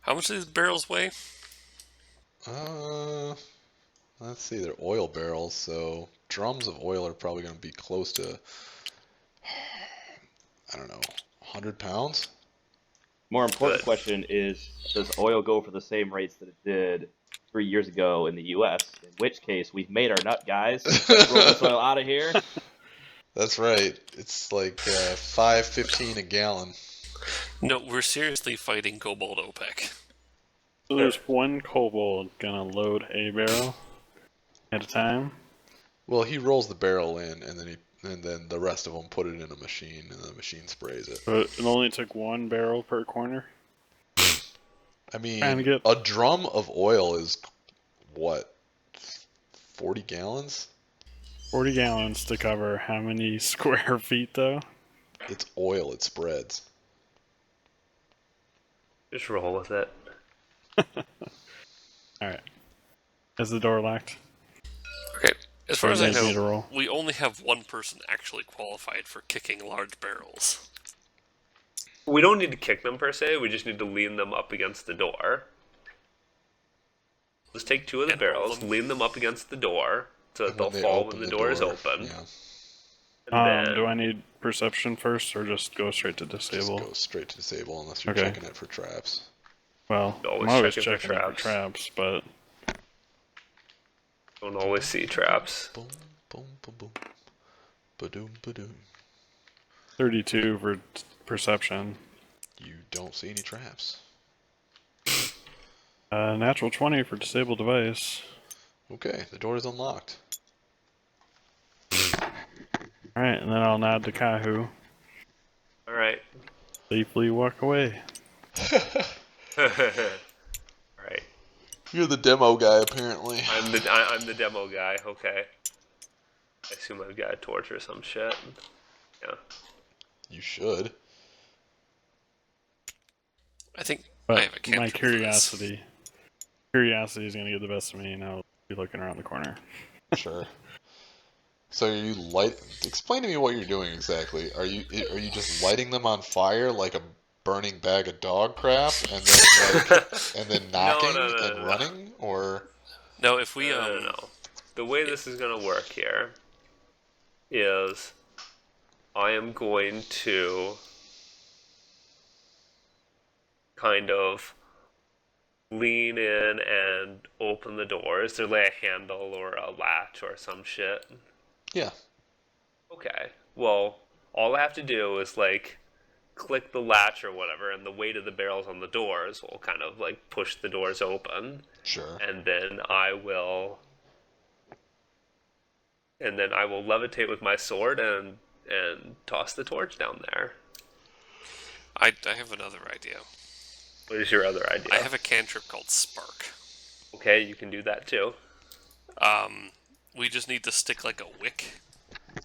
How much do these barrels weigh? Let's see, they're oil barrels, so drums of oil are probably going to be close to, I don't know, 100 pounds? More important Good. question is, does oil go for the same rates that it did 3 years ago in the U.S.? In which case, we've made our nut, guys. Let's roll this oil out of here. That's right. It's like $5.15 a gallon. No, we're seriously fighting Kobold OPEC. So there's one kobold gonna load a barrel at a time. Well, he rolls the barrel in, and then the rest of them put it in a machine, and the machine sprays it. But it only took one barrel per corner. I mean, Trying to get- a drum of oil is what, 40 gallons? 40 gallons to cover how many square feet, though? It's oil, it spreads. Just roll with it. Alright. Is the door locked? Okay, as far as I Need me to know, roll. we only have one person actually qualified for kicking large barrels. We don't need to kick them per se. We just need to lean them up against the door. Let's take two of the And roll barrels, them. lean them up against the door, so that And they'll when they fall open when the door is open. Yeah, And then Do I need perception first, or just go straight to just disable? go straight to disable unless you're Okay. checking it for traps. Well, Always I'm always checking for checking it for traps. traps, but don't always see traps. Boom, boom, boom, boom. Ba-doom, ba-doom. 32 for perception. You don't see any traps. Natural 20 for disable device. Okay, the door is unlocked. Alright, and then I'll nod to Kahu. All right. Safely walk away. All right. You're the demo guy, apparently. I'm the demo guy. Okay. I assume I've got a torch or some shit. Yeah. You should. I think I But have a cantrip my for this. curiosity is going to get the best of me, and I'll be looking around the corner. Sure. So you explain to me what you're doing exactly. Are you just lighting them on fire like a burning bag of dog crap, and then knocking no, and running, or No, if we No. The way this is gonna work here is I am going to kind of lean in and open the doors. There lay a handle or a latch or some shit. yeah, Okay. Well, all I have to do is like click the latch or whatever, and the weight of the barrels on the doors will kind of like push the doors open, sure. and then I will levitate with my sword and toss the torch down there. I have another idea. What is your other idea? I have a cantrip called Spark. Okay, you can do that too. We just need to stick like a wick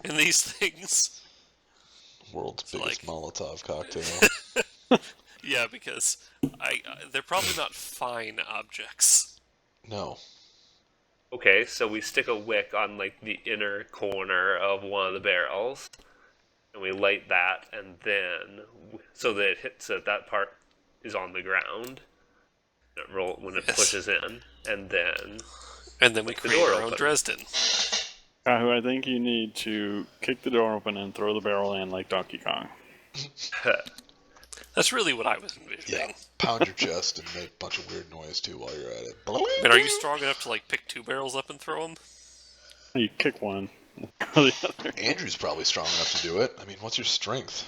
in these things. World's So, biggest like- Molotov cocktail. Yeah, because they're probably not fine objects. No. Okay, so we stick a wick on like the inner corner of one of the barrels, and we light that, and then so that it hits that part is on the ground. When it Yes. pushes in, and then And then we Like the create door our own open. Dresden. Kahu, I think you need to kick the door open and throw the barrel in like Donkey Kong. That's really what I was envisioning. Yeah. Pound your chest and make a bunch of weird noise too while you're at it. I mean, are you strong enough to like pick two barrels up and throw them? You kick one, throw the other. Andrew's probably strong enough to do it. I mean, what's your strength?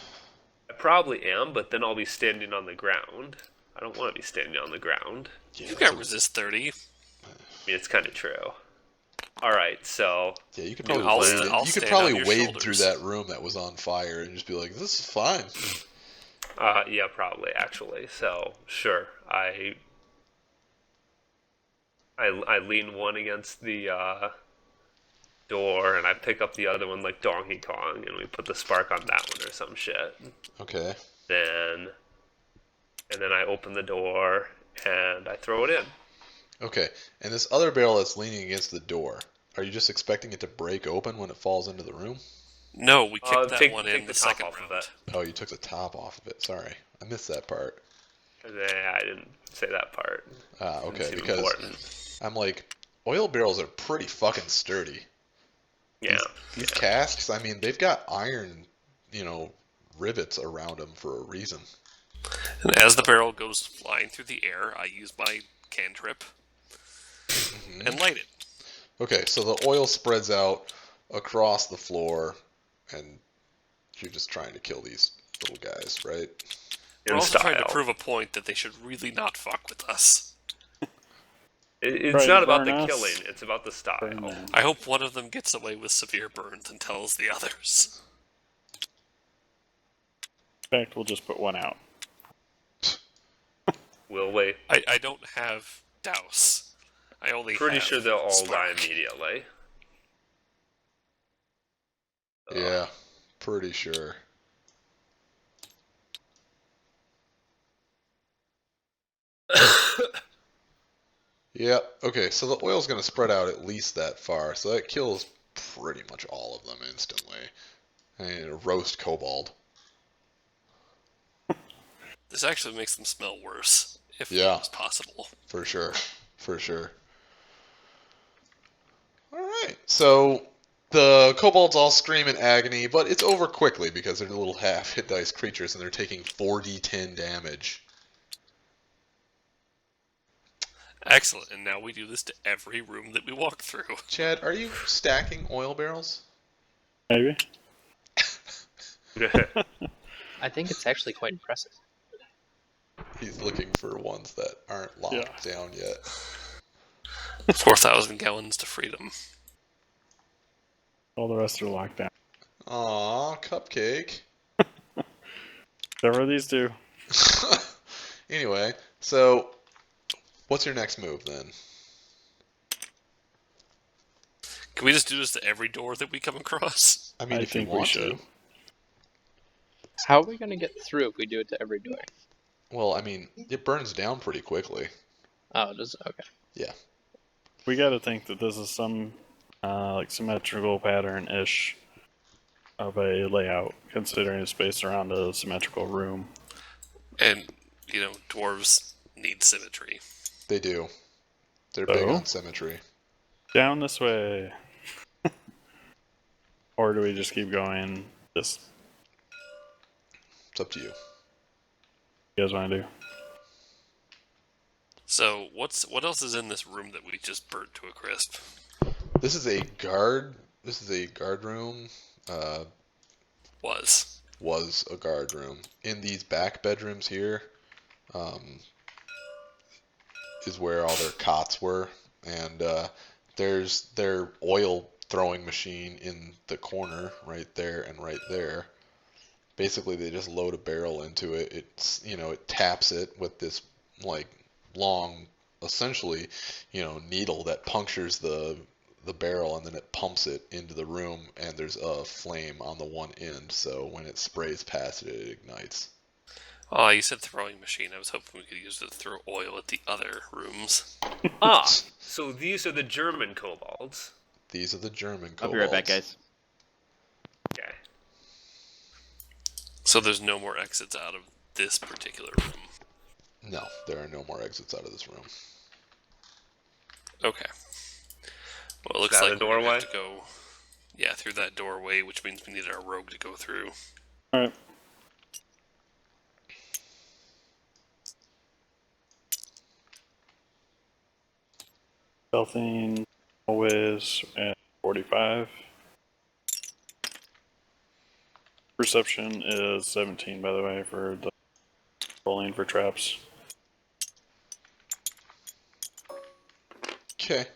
I probably am, but then I'll be standing on the ground. I don't want to be standing on the ground. Yeah, You that's got resist 30. I mean, it's kind of true. All right, so yeah, you could New probably plan. wade, I'll you could stand probably on your wade shoulders. through that room that was on fire and just be like, "This is fine." yeah, probably actually. So sure, I lean one against the door, and I pick up the other one like Donkey Kong, and we put the spark on that one or some shit. Okay. And then I open the door and I throw it in. Okay. And this other barrel that's leaning against the door, are you just expecting it to break open when it falls into the room? No, we kicked that take one the in the top second off of round. it. Oh, you took the top off of it. Sorry, I missed that part. I didn't say that part. Ah, okay. It's Because important. I'm like, oil barrels are pretty fucking sturdy. Yeah. These casks, I mean, they've got iron, rivets around them for a reason. And as the barrel goes flying through the air, I use my cantrip and light it. Okay, so the oil spreads out across the floor, and you're just trying to kill these little guys, right? We're In also trying to style. prove a point that they should really not fuck with us. It's Try to not about burn the us. killing, it's about the Burn style. them. I hope one of them gets away with severe burns and tells the others. In fact, we'll just put one out. We'll wait. I don't have douse. I only Pretty have sure they'll all spark. die immediately. Yeah, pretty sure. Yeah, okay, so the oil's going to spread out at least that far, so that kills pretty much all of them instantly. And roast kobold. This actually makes them smell worse, if Yeah. it was possible. For sure. For sure. Alright, so the kobolds all scream in agony, but it's over quickly because they're little half hit dice creatures and they're taking 4d10 damage. Excellent, and now we do this to every room that we walk through. Chad, are you stacking oil barrels? Maybe. I think it's actually quite impressive. He's looking for ones that aren't locked down yet. 4,000 gallons to freedom. All the rest are locked down. Aw, cupcake. Whatever these do. Anyway, so what's your next move then? Can we just do this to every door that we come across? I mean, I if you think we want should. to. How are we going to get through if we do it to every door? Well, I mean, it burns down pretty quickly. Oh, does okay. Yeah. We got to think that this is some like symmetrical pattern-ish of a layout, considering it's based around a symmetrical room. And, dwarves need symmetry. They do. They're big So? on symmetry. Down this way. Or do we just keep going? Just It's up to you. you guys want to do? So, what else is in this room that we just burnt to a crisp? This is a guard. This is a guard room. Was a guard room. In these back bedrooms here, is where all their cots were, and there's their oil throwing machine in the corner right there and right there. Basically, they just load a barrel into it. It's it taps it with this like long, essentially, needle that punctures the barrel, and then it pumps it into the room, and there's a flame on the one end, so when it sprays past it, it ignites. Oh, you said throwing machine. I was hoping we could use it to throw oil at the other rooms. So these are the German kobolds. These are the German kobolds. I'll be right back, guys. Okay. So there's no more exits out of this particular room. No, there are no more exits out of this room. Okay. Well, it looks Is that like a we're gonna doorway? have to go, through that doorway, which means we need our rogue to go through. Alright. Stealthing always at 45. Perception is 17, by the way, for the rolling for traps. Okay.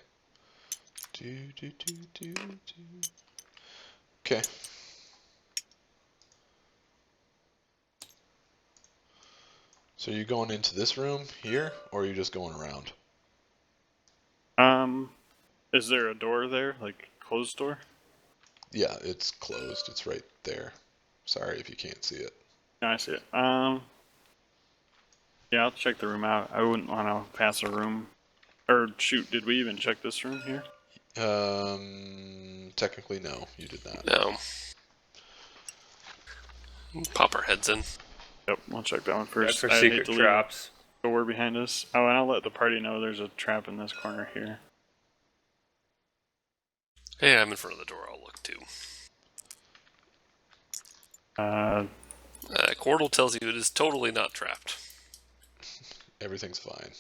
Okay. So are you going into this room here, or are you just going around? Is there a door there, like closed door? Yeah, it's closed. It's right there. Sorry if you can't see it. No, I see it. Yeah, I'll check the room out. I wouldn't want to pass a room. Or shoot, did we even check this room here? Technically no, you did not. No. Pop our heads in. Yep, we'll check that one That's first. for I'd hate secret to leave traps. a door behind us. Oh, and I'll let the party know there's a trap in this corner here. Hey, I'm in front of the door. I'll look too. Cordal tells you it is totally not trapped. Everything's fine.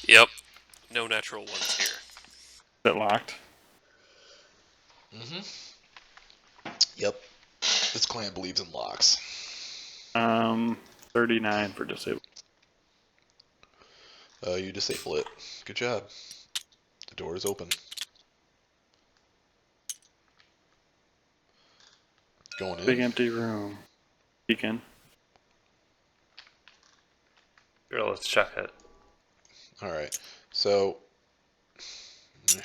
Yep. No natural ones here. Is it locked? Yep. This clan believes in locks. 39 for disable. You disable it. Good job. The door is open. Going in. Big empty room. Peeking. Here, let's check it. All right. So there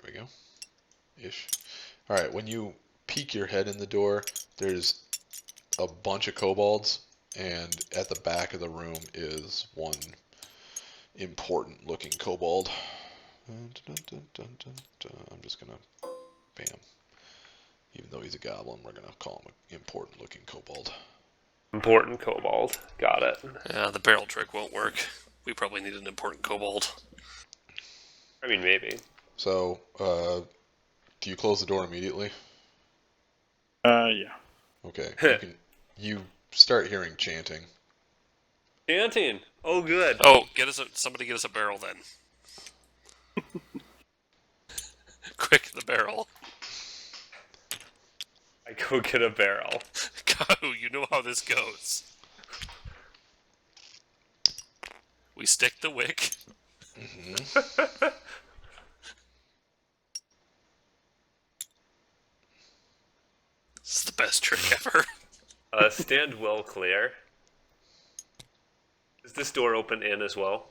we go. Ish. All right. When you peek your head in the door, there's a bunch of kobolds, and at the back of the room is one important looking kobold. I'm just gonna, bam. Even though he's a goblin, we're gonna call him an important looking kobold. Important kobold. Got it. Yeah, the barrel trick won't work. We probably need an important kobold. I mean, maybe. So, do you close the door immediately? Yeah. Okay. You start hearing chanting. Chanting. Oh, good. Oh, somebody get us a barrel then. Quick, the barrel. I go get a barrel. Go, you know how this goes. We stick the wick. This is the best trick ever. Stand well clear. Is this door open in as well?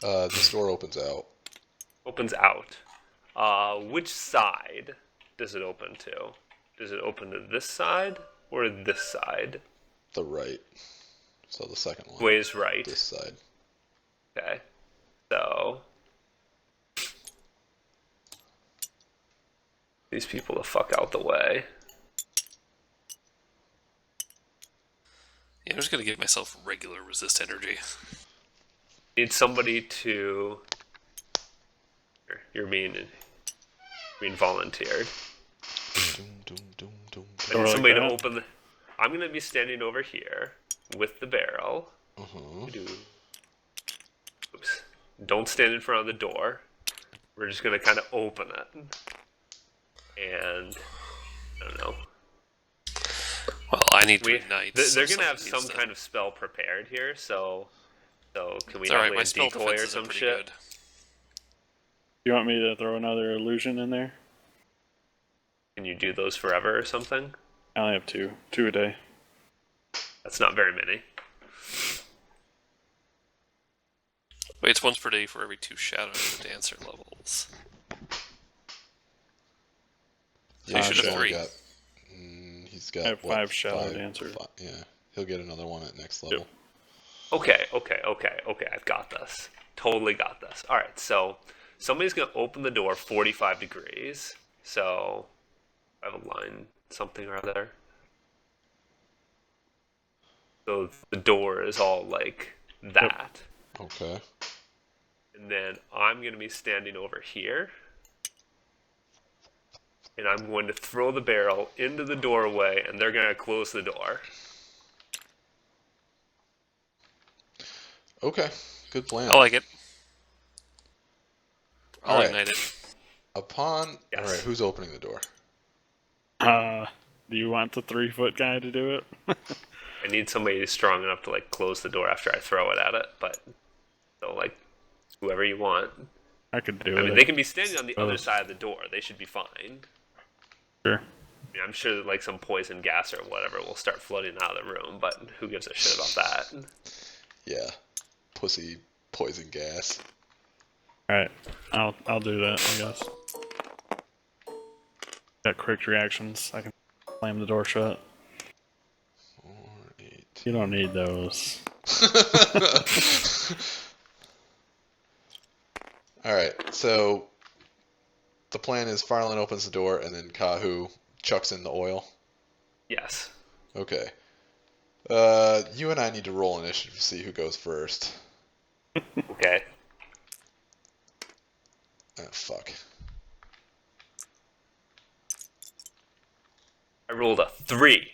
This door opens out. Opens out. Which side does it open to? Does it open to this side or this side? The right. So the second one. Ways right. This side. Okay. So these people the fuck out the way. Yeah, I'm just gonna give myself regular resist energy. Need somebody to. You're being volunteered. I need somebody to open the. I'm gonna be standing over here with the barrel. Oops. Don't stand in front of the door. We're just gonna kind of open it. And I don't know. Well, I need to ignite. They're gonna have some kind of spell prepared here, so can we It's have alright, like my a spell decoy or defenses are some pretty shit? good. You want me to throw another illusion in there? Can you do those forever or something? I only have two. 2 a day. That's not very many. Wait, it's once per day for every 2 Shadow the Dancer levels. So you should have 3. He's got I have what, 5 Shadow Dancer. Yeah, he'll get another one at next level. Okay, I've got this. Totally got this. Alright, so somebody's going to open the door 45 degrees. So I have a line, something or other. So the door is all like that. Okay. And then I'm going to be standing over here. And I'm going to throw the barrel into the doorway, and they're going to close the door. Okay. Good plan. I like it. I'll Alright. ignite it. Yes. Alright, who's opening the door? Do you want the 3-foot guy to do it? I need somebody strong enough to like close the door after I throw it at it, but so like whoever you want. I could do I it. mean, they can be standing on the other side of the door. They should be fine. Sure. I mean, I'm sure that like some poison gas or whatever will start floating out of the room, but who gives a shit about that? Yeah. Pussy poison gas. Alright. I'll do that, I guess. Got quick reactions. I can slam the door shut. 4, 8. You don't need those. Alright, so the plan is Farland opens the door and then Kahu chucks in the oil. Yes. Okay. You and I need to roll initiative to see who goes first. Okay. Oh, fuck. I rolled a 3.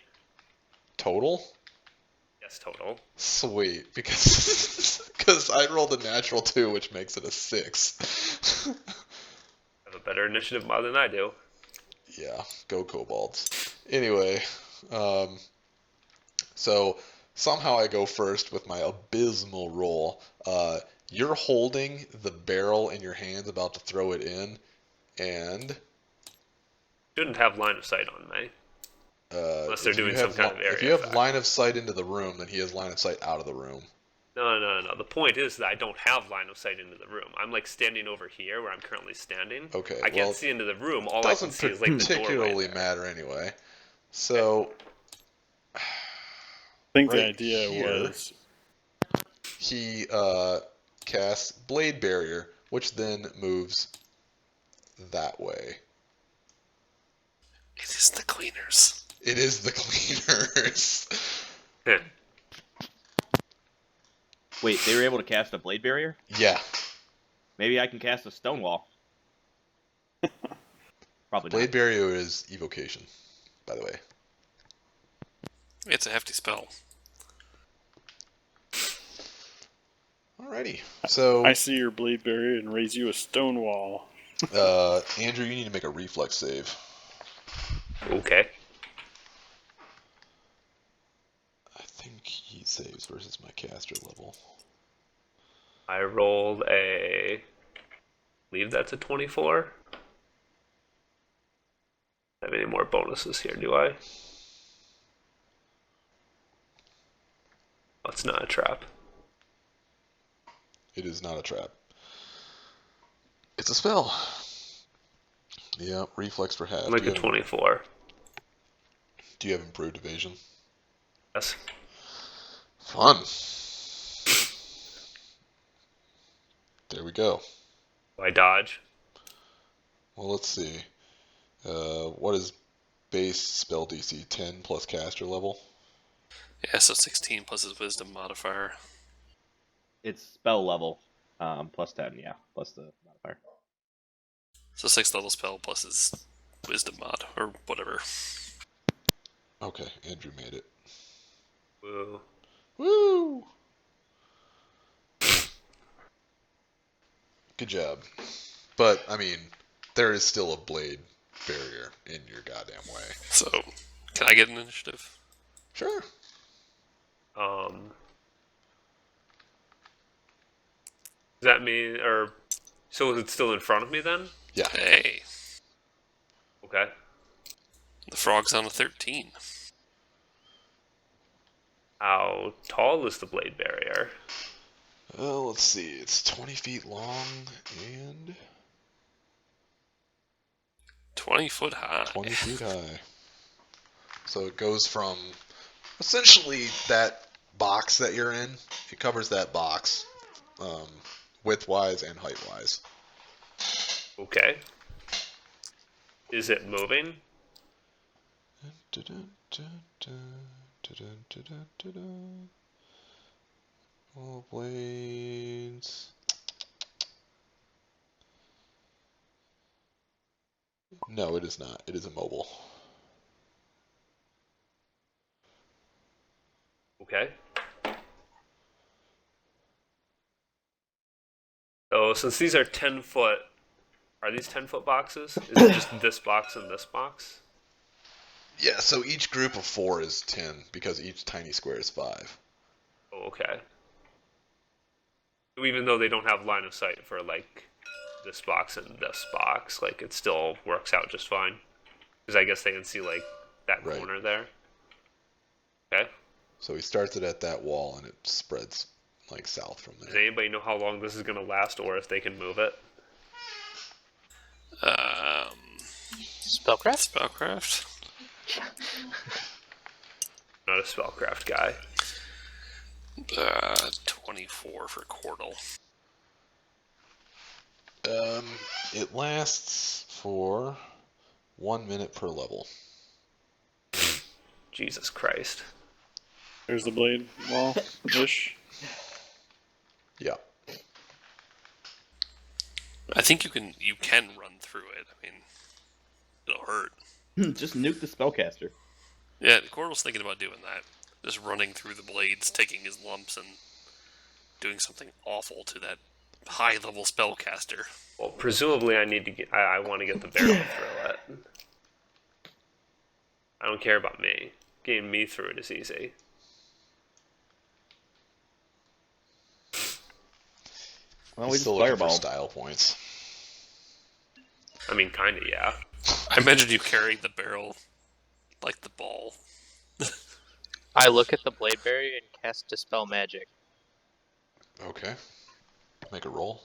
Total? Yes, total. Sweet, because I rolled a natural 2, which makes it a 6. Have a better initiative mod than I do. Yeah, go Kobolds. Anyway, so somehow I go first with my abysmal roll. You're holding the barrel in your hands, about to throw it in, and Shouldn't have line of sight on me. Unless they're doing some kind of area if you have effect. line of sight into the room, then he has line of sight out of the room. No. The point is that I don't have line of sight into the room. I'm like standing over here where I'm currently standing. Okay, I can't see into the room. All I can Doesn't see is like the doorway particularly there. matter anyway. So I think the right idea here, was he casts Blade Barrier, which then moves that way. It is the cleaners. It is the cleaners. Heh. Wait, they were able to cast a blade barrier? Yeah, Maybe I can cast a stone wall. Probably Blade not. Barrier is evocation, by the way. It's a hefty spell. Alrighty, so I see your blade barrier and raise you a stone wall. Andrew, you need to make a reflex save. Okay. I think he saves versus my caster level. I rolled a. I believe that's a 24. Have any more bonuses here? Do I? Oh, it's not a trap. It is not a trap. It's a spell. Yeah, reflex for half. Like a 24. Do you have improved evasion? Yes. Fun. There we go. Do I dodge? Well, let's see. What is base spell DC? 10 plus caster level? Yeah, so 16 plus his wisdom modifier. It's spell level, plus 10, yeah, plus the modifier. So 6th level spell plus his wisdom mod, or whatever. Okay, Andrew made it. Woo. Woo! Good job. But, I mean, there is still a blade barrier in your goddamn way. So, can I get an initiative? Sure. Does that mean, or so is it still in front of me then? Yeah. Hey, Okay. the frog's on a 13. How tall is the blade barrier? Let's see. It's 20 feet long and 20 foot high. 20 feet high. So it goes from essentially that box that you're in. It covers that box, width-wise and height-wise. Okay. Is it moving? All blades. No, it is not. It is immobile. Okay. So since these are 10 foot, are these 10-foot boxes? Is it just this box and this box? Yeah, so each group of 4 is 10 because each tiny square is 5. Oh, okay. So even though they don't have line of sight for like this box and this box, like it still works out just fine. Because I guess they can see like that Right. corner there. Okay. So he starts it at that wall and it spreads like south from Does there. anybody know how long this is gonna last, or if they can move it? Spellcraft? Spellcraft. Not a spellcraft guy. 24 for Cordal. It lasts for 1 minute per level. Jesus Christ. There's the blade wall ish. Yeah. I think you can run through it. I mean, it'll hurt. Just nuke the spellcaster. Yeah, Cordell's thinking about doing that. Just running through the blades, taking his lumps, and doing something awful to that high-level spellcaster. Well, presumably I need to get. I want to get the barrel through it. I don't care about me. Getting me through it is easy. Well, He's we still just looking for fireball. style points. I mean, kinda, yeah. I imagine you carrying the barrel like the ball. I look at the blade barrier and cast Dispel Magic. Okay. Make a roll.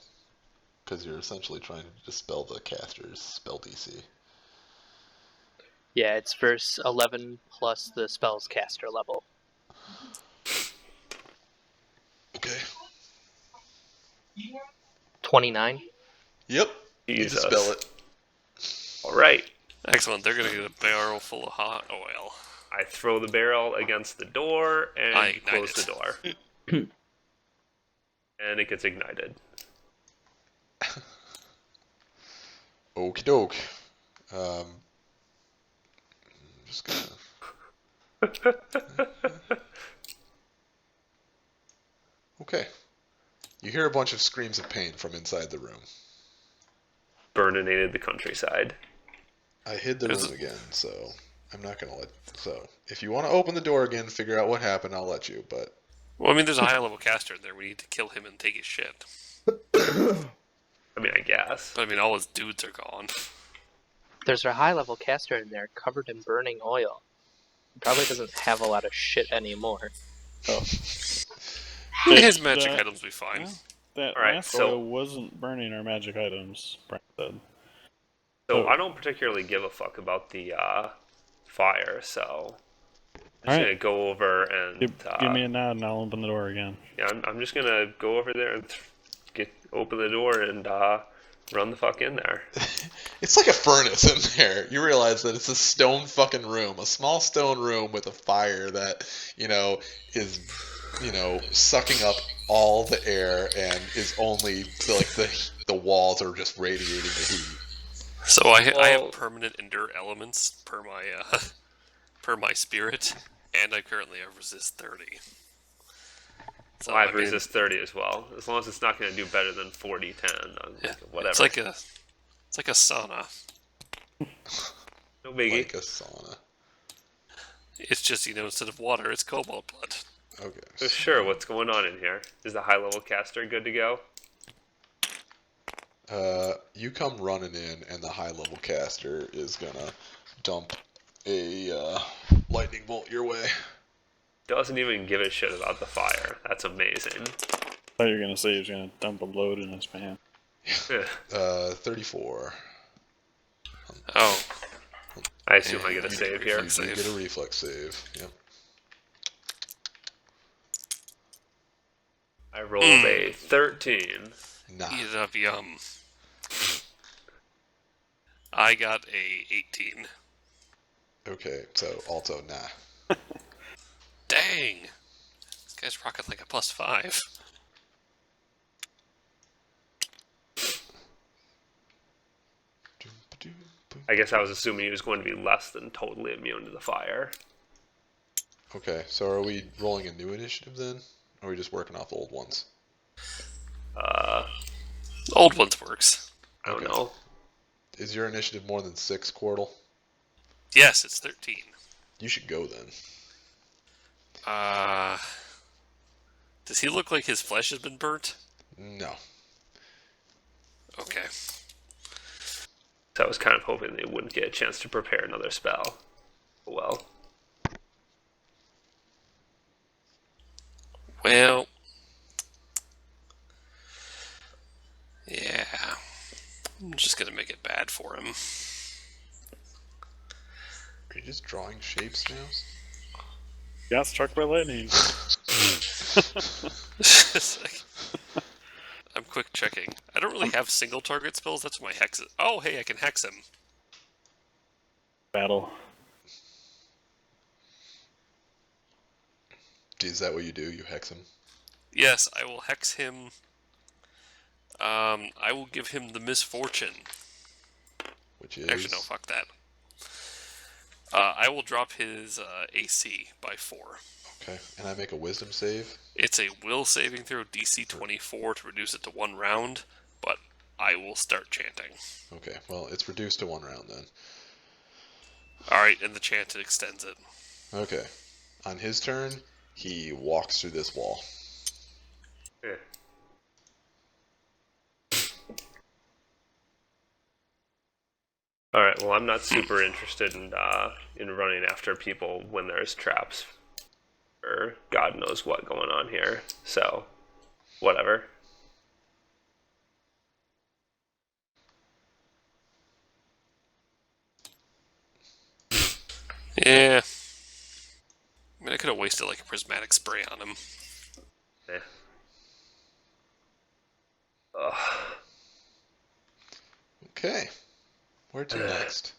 Because you're essentially trying to dispel the caster's spell DC. Yeah, it's verse 11 plus the spell's caster level. Okay. 29. Yep. You Jesus. dispel it. Alright. Excellent. They're going to get a barrel full of hot oil. I throw the barrel against the door and I ignite close it. the door. And it gets ignited. Okie doke. Just gonna. Okay. You hear a bunch of screams of pain from inside the room. Burninated the countryside. I hid the There's room again, so I'm not gonna let. So if you want to open the door again, figure out what happened, I'll let you. But Well, I mean, there's a high-level caster in there. We need to kill him and take his shit. I mean, I guess. But I mean, all his dudes are gone. There's a high level caster in there covered in burning oil. He probably doesn't have a lot of shit anymore. So His magic that- items will be fine. Yeah. That Alright, last so- oil wasn't burning our magic items, Brent said. So Oh. I don't particularly give a fuck about the fire, so I'm just Alright. gonna go over and Give me a nod and I'll open the door again. yeah, I'm just gonna go over there and open the door and run the fuck in there. it's like a furnace in there. You realize that it's a stone fucking room, a small stone room with a fire that is sucking up all the air and is only the walls are just radiating the heat. So I Well- have permanent endure elements per my spirit, and I currently have resist 30. So I have I mean, resist 30 as well, as long as it's not gonna do better than 40-10. yeah, Whatever. It's like a sauna. No biggie. Like a sauna. It's just instead of water, it's cobalt blood. Okay. So sure, what's going on in here? Is the high level caster good to go? You come running in, and the high level caster is gonna dump a lightning bolt your way. Doesn't even give a shit about the fire. That's amazing. I thought you were going to say he was going to dump a load in his pants. 34. Oh, I assume I get a save here. You do get a reflex save. Yep. I rolled a 13. Nah. eat it up, yum. I got a 18. Okay, so also nah. Dang! This guy's rocking like a +5. I guess I was assuming he was going to be less than totally immune to the fire. Okay, so are we rolling a new initiative then? Or are we just working off old ones? Old ones works. I don't Okay. know. Is your initiative more than 6, Quirtle? Yes, it's 13. You should go then. Does he look like his flesh has been burnt? No. Okay. So I was kind of hoping they wouldn't get a chance to prepare another spell. Oh well. Well. Yeah. I'm just gonna make it bad for him. Are you just drawing shapes now? Got struck by lightning. It's like- I'm quick checking. I don't really have single target spells. That's what my hex is. Oh, hey, I can hex him. Battle. Is that what you do? You hex him? Yes, I will hex him. I will give him the misfortune. Which is... Actually, no, fuck that. I will drop his AC by 4. Okay, and I make a wisdom save. It's a will saving throw DC 24 to reduce it to 1 round, but I will start chanting. Okay, well, it's reduced to 1 round then. Alright, and the chant extends it. Okay. On his turn, he walks through this wall. Yeah. All right. Well, I'm not super interested in running after people when there's traps or God knows what going on here. So, whatever. Yeah. I mean, I could have wasted like a prismatic spray on him. Eh. Ugh. Okay. Where to next?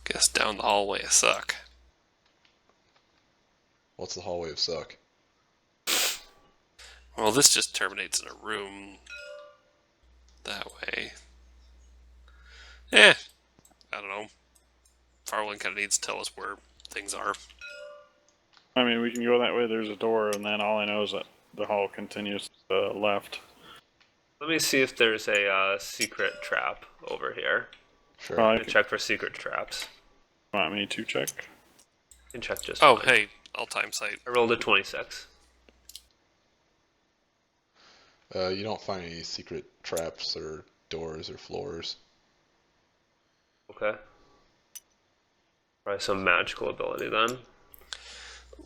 Guess down the hallway I suck. What's the hallway of suck? Well, this just terminates in a room. That way. I don't know. Farland kind of needs to tell us where things are. I mean, we can go that way. There's a door, and then all I know is that the hall continues to the left. Let me see if there's a secret trap over here. Sure. I I'm gonna check for secret traps. Want me to check? You can check just Oh, fine. hey, I'll time sight. I rolled a 26. You don't find any secret traps or doors or floors. Okay. Probably some magical ability then.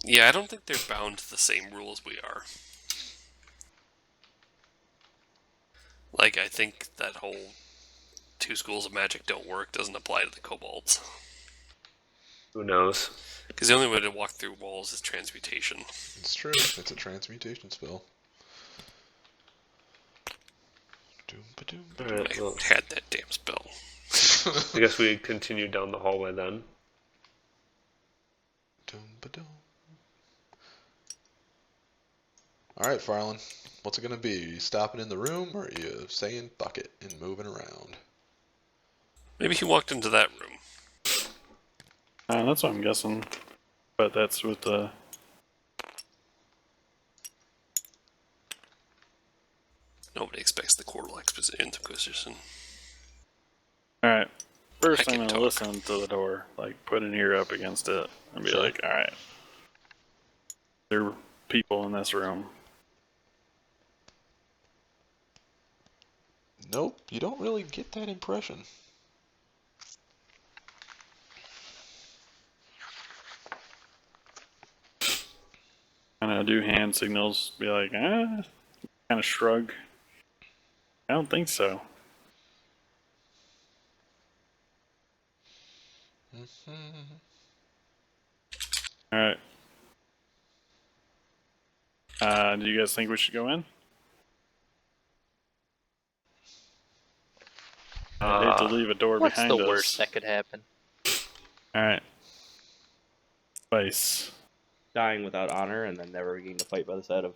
Yeah, I don't think they're bound to the same rules we are. Like, I think that whole 2 schools of magic don't work doesn't apply to the kobolds. Who knows? Because the only way to walk through walls is transmutation. It's true. It's a transmutation spell. Alright, I well, had that damn spell. I guess we continue down the hallway then. Alright, Farland. What's it gonna be? Are you stopping in the room, or are you saying fuck it and moving around? Maybe he walked into that room. That's what I'm guessing. But that's with the... Nobody expects the Coral Inquisition. Alright. First I I'm can gonna talk. listen to the door. Like, put an ear up against it. And be Sure. like, alright. There are people in this room. Nope, you don't really get that impression. Kinda do hand signals. Be like, kinda shrug. I don't think so. Alright. Do you guys think we should go in? I'd hate to leave a door What's behind the us. worst that could happen? Alright. Spice. Dying without honor and then never getting to fight by the side of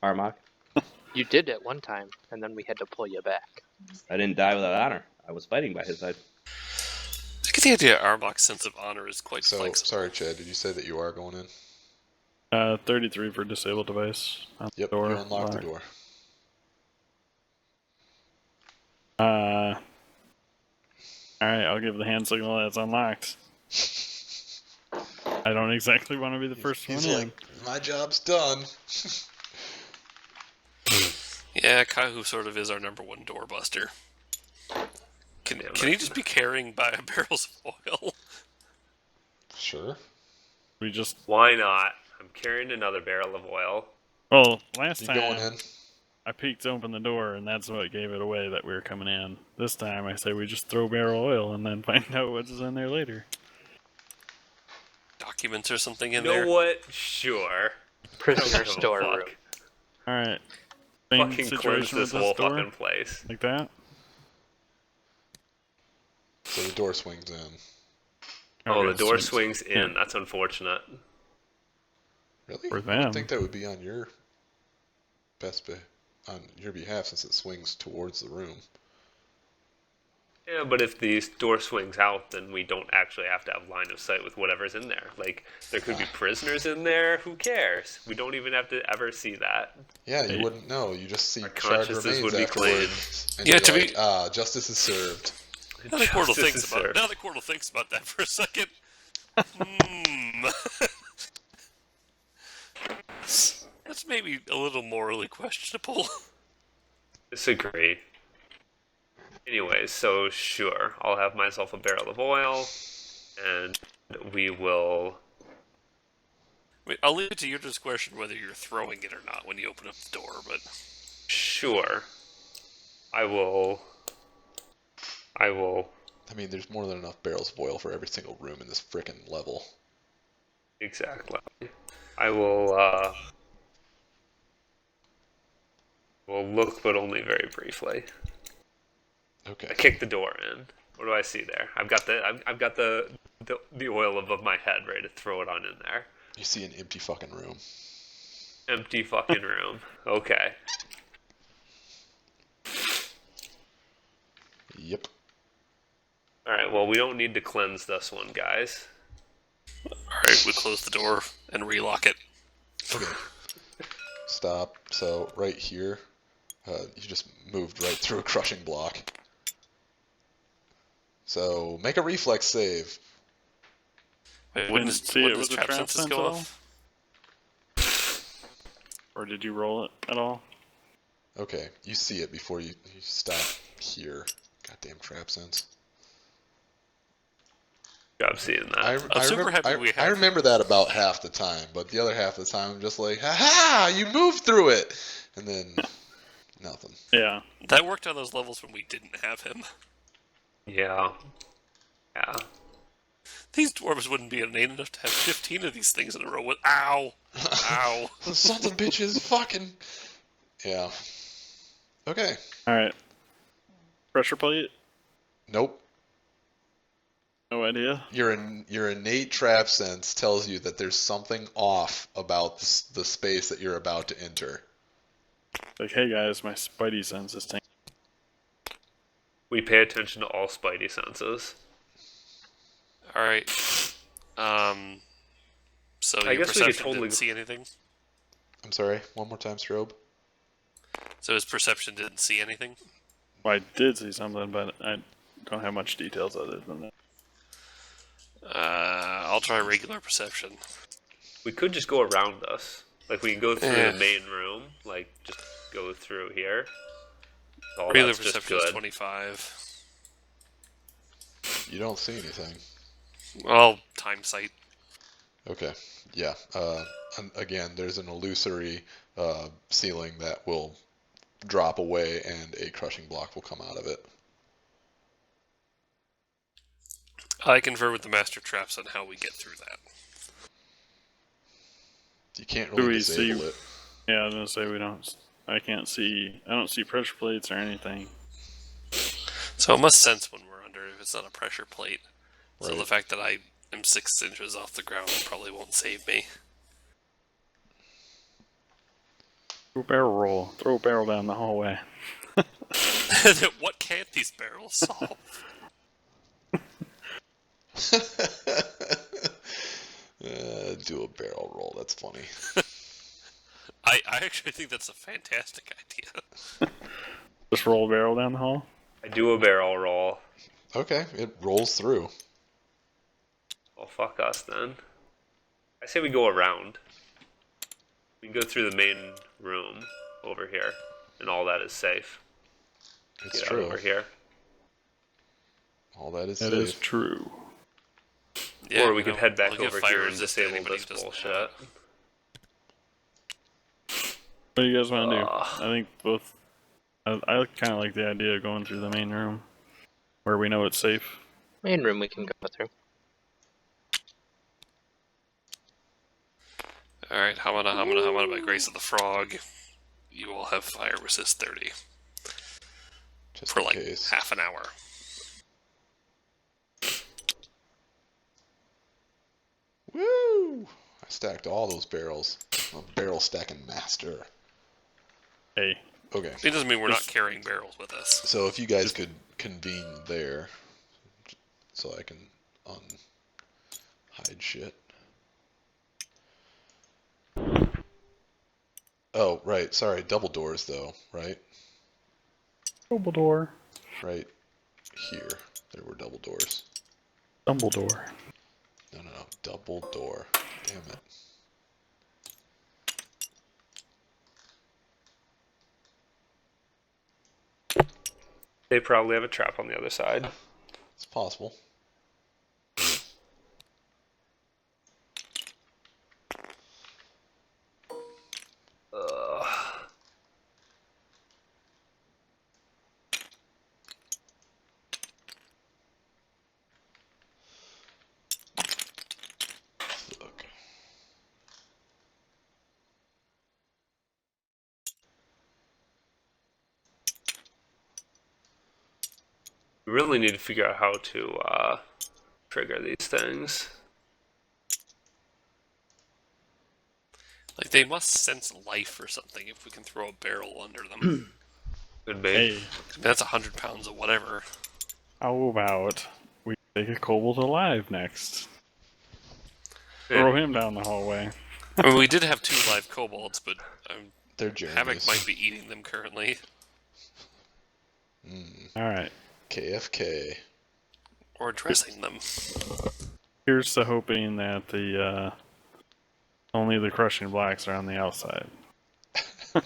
Armok. You did at one time, and then we had to pull you back. I didn't die without honor. I was fighting by his side. I get the idea Arbok's sense of honor is quite So, flexible. sorry, Chad, did you say that you are going in? 33 for disabled device. Yep, Door you unlock the locked. door. Alright, I'll give the hand signal that it's unlocked. I don't exactly want to be the first one He's in. like, my job's done. Yeah, Kahu sort of is our number 1 doorbuster. Can he just be carrying by barrels of oil? Sure. We just... Why not? I'm carrying another barrel of oil. Well, last You time going in? I peeked open the door and that's what gave it away that we were coming in. This time I say we just throw barrel oil and then find out what's in there later. Documents or something You in know there? what? Sure. Prisoner Don't give a storeroom. fuck. Alright. Same Fucking cleanse situation this with whole this door? fucking place. Like that? So the door swings in. Oh, Okay, the door swings. swings in. That's unfortunate. Really? For I them. would think that would be on your on your behalf since it swings towards the room. Yeah, but if the door swings out, then we don't actually have to have line of sight with whatever's in there. Like, there could be prisoners in there. Who cares? We don't even have to ever see that. Yeah, you wouldn't know. You just see Our charred consciences remains would be afterwards, and Yeah, you're to like, be- justice is served. Now that Cordell Justice thinks is about served. now that Cordell thinks about that for a second. That's maybe a little morally questionable. Disagree. Anyways, so sure, I'll have myself a barrel of oil, and we will. I mean, I'll leave it to your discretion whether you're throwing it or not when you open up the door, but Sure. I will. I mean, there's more than enough barrels of oil for every single room in this frickin' level. Exactly. I will, will look, but only very briefly. Okay. I kick the door in. What do I see there? I've got the oil above my head, ready to throw it on in there. You see an empty fucking room. Empty fucking room. Okay. Yep. Alright, well, we don't need to cleanse this one, guys. alright, we close the door and relock it. Okay. Stop. So, right here, you just moved right through a crushing block. So, make a reflex save. Wait, Didn't wouldn't see it his with the trap trap senses sense go at all? off? Or did you roll it at all? Okay, you see it before you stop here. Goddamn trap sense. Job seeing that. I'm super happy we I have- remember that about half the time, but the other half of the time I'm just like, ha-ha, you moved through it! And then, nothing. Yeah. That worked on those levels when we didn't have him. Yeah. Yeah. These dwarves wouldn't be innate enough to have 15 of these things in a row with ow! Ow! Sons of bitches, fucking... Yeah. Okay. Alright. Pressure plate? Nope. No idea. Your innate trap sense tells you that there's something off about the space that you're about to enter. Like, hey guys, my spidey sense is tingling. We pay attention to all spidey senses. Alright. So I your guess we could perception totally- didn't see anything? I'm sorry, one more time, Strobe. So his perception didn't see anything? Well, I did see something, but I don't have much details other than that. I'll try regular perception. We could just go around us. Like, we can go through Eh. the main room. Like, just go through here. All Regular that's just perception is good. 25. You don't see anything. Well, time sight. Okay, yeah. Again, there's an illusory ceiling that will drop away and a crushing block will come out of it. I confer with the master traps on how we get through that. You can't Do really we disable see- it. Yeah, I was gonna say we don't. I can't see. I don't see pressure plates or anything. So it must sense when we're under if it's not a pressure plate. So Right. the fact that I am 6 inches off the ground probably won't save me. Throw a barrel roll. Throw a barrel down the hallway. What can't these barrels solve? Do a barrel roll. That's funny. I actually think that's a fantastic idea. Just roll a barrel down the hall. I do a barrel roll. Okay, it rolls through. Well, fuck us then. I say we go around. We can go through the main room over here, and all that is safe. It's Get true. out over here. All that is That safe. is true. Yeah, Or we you could know, head back we'll give over fire here and resist to disable anybody this who doesn't bullshit. have What do you guys want to do? Ugh. I think both. I kind of like the idea of going through the main room, where we know it's safe. Main room we can go through. Alright, Hamana, by grace of the frog, you all have fire resist 30 Just for in like case. half an hour. Woo! I stacked all those barrels. I'm a barrel stacking master. Hey, Okay. It doesn't mean we're not carrying barrels with us. So if you guys could convene there, so I can hide shit. Oh, right. Sorry, double doors though, right? Dumbledore. Right here. There were double doors. Dumbledore. No, double door. Damn it. They probably have a trap on the other side. It's possible. Ugh. Look. We really need to figure out how to trigger these things. Like, they must sense life or something if we can throw a barrel under them. Could be. Hey, That's 100 pounds of whatever. how about we take a kobold alive next? Yeah. Throw him down the hallway. I mean, we did have 2 live kobolds, but They're Havoc journeys. might be eating them currently. Alright. KFK. Or dressing them. Here's to hoping that the only the crushing blocks are on the outside.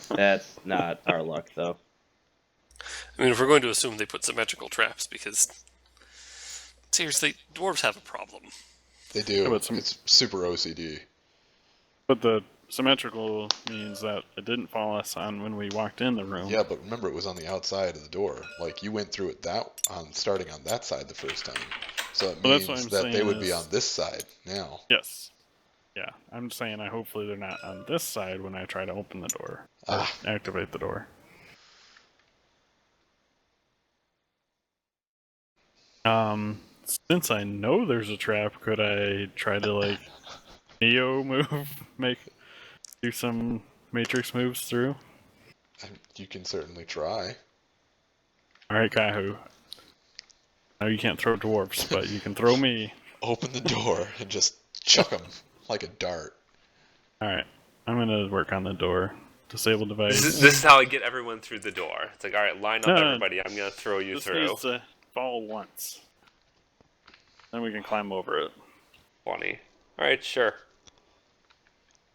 That's not our luck, though. I mean, if we're going to assume they put symmetrical traps, because... Seriously, dwarves have a problem. They do. Yeah, but It's super OCD. But the symmetrical means that it didn't fall us on when we walked in the room. Yeah, but remember it was on the outside of the door. Like you went through it starting on that side the first time. So it Well, that's means what I'm that they saying would be is- on this side now. Yes. Yeah, I'm saying hopefully they're not on this side when I try to open the door. Or Ah. activate the door. Since I know there's a trap, could I try to like Neo move, do some Matrix moves through? You can certainly try. Alright, Kahu. No, you can't throw dwarfs, but you can throw me. Open the door and just chuck them like a dart. Alright, I'm gonna work on the door. Disable device. This is how I get everyone through the door. It's like, all right, line up No, everybody. I'm gonna throw you This through. needs to fall once. Then we can climb over it. Funny. All right, sure.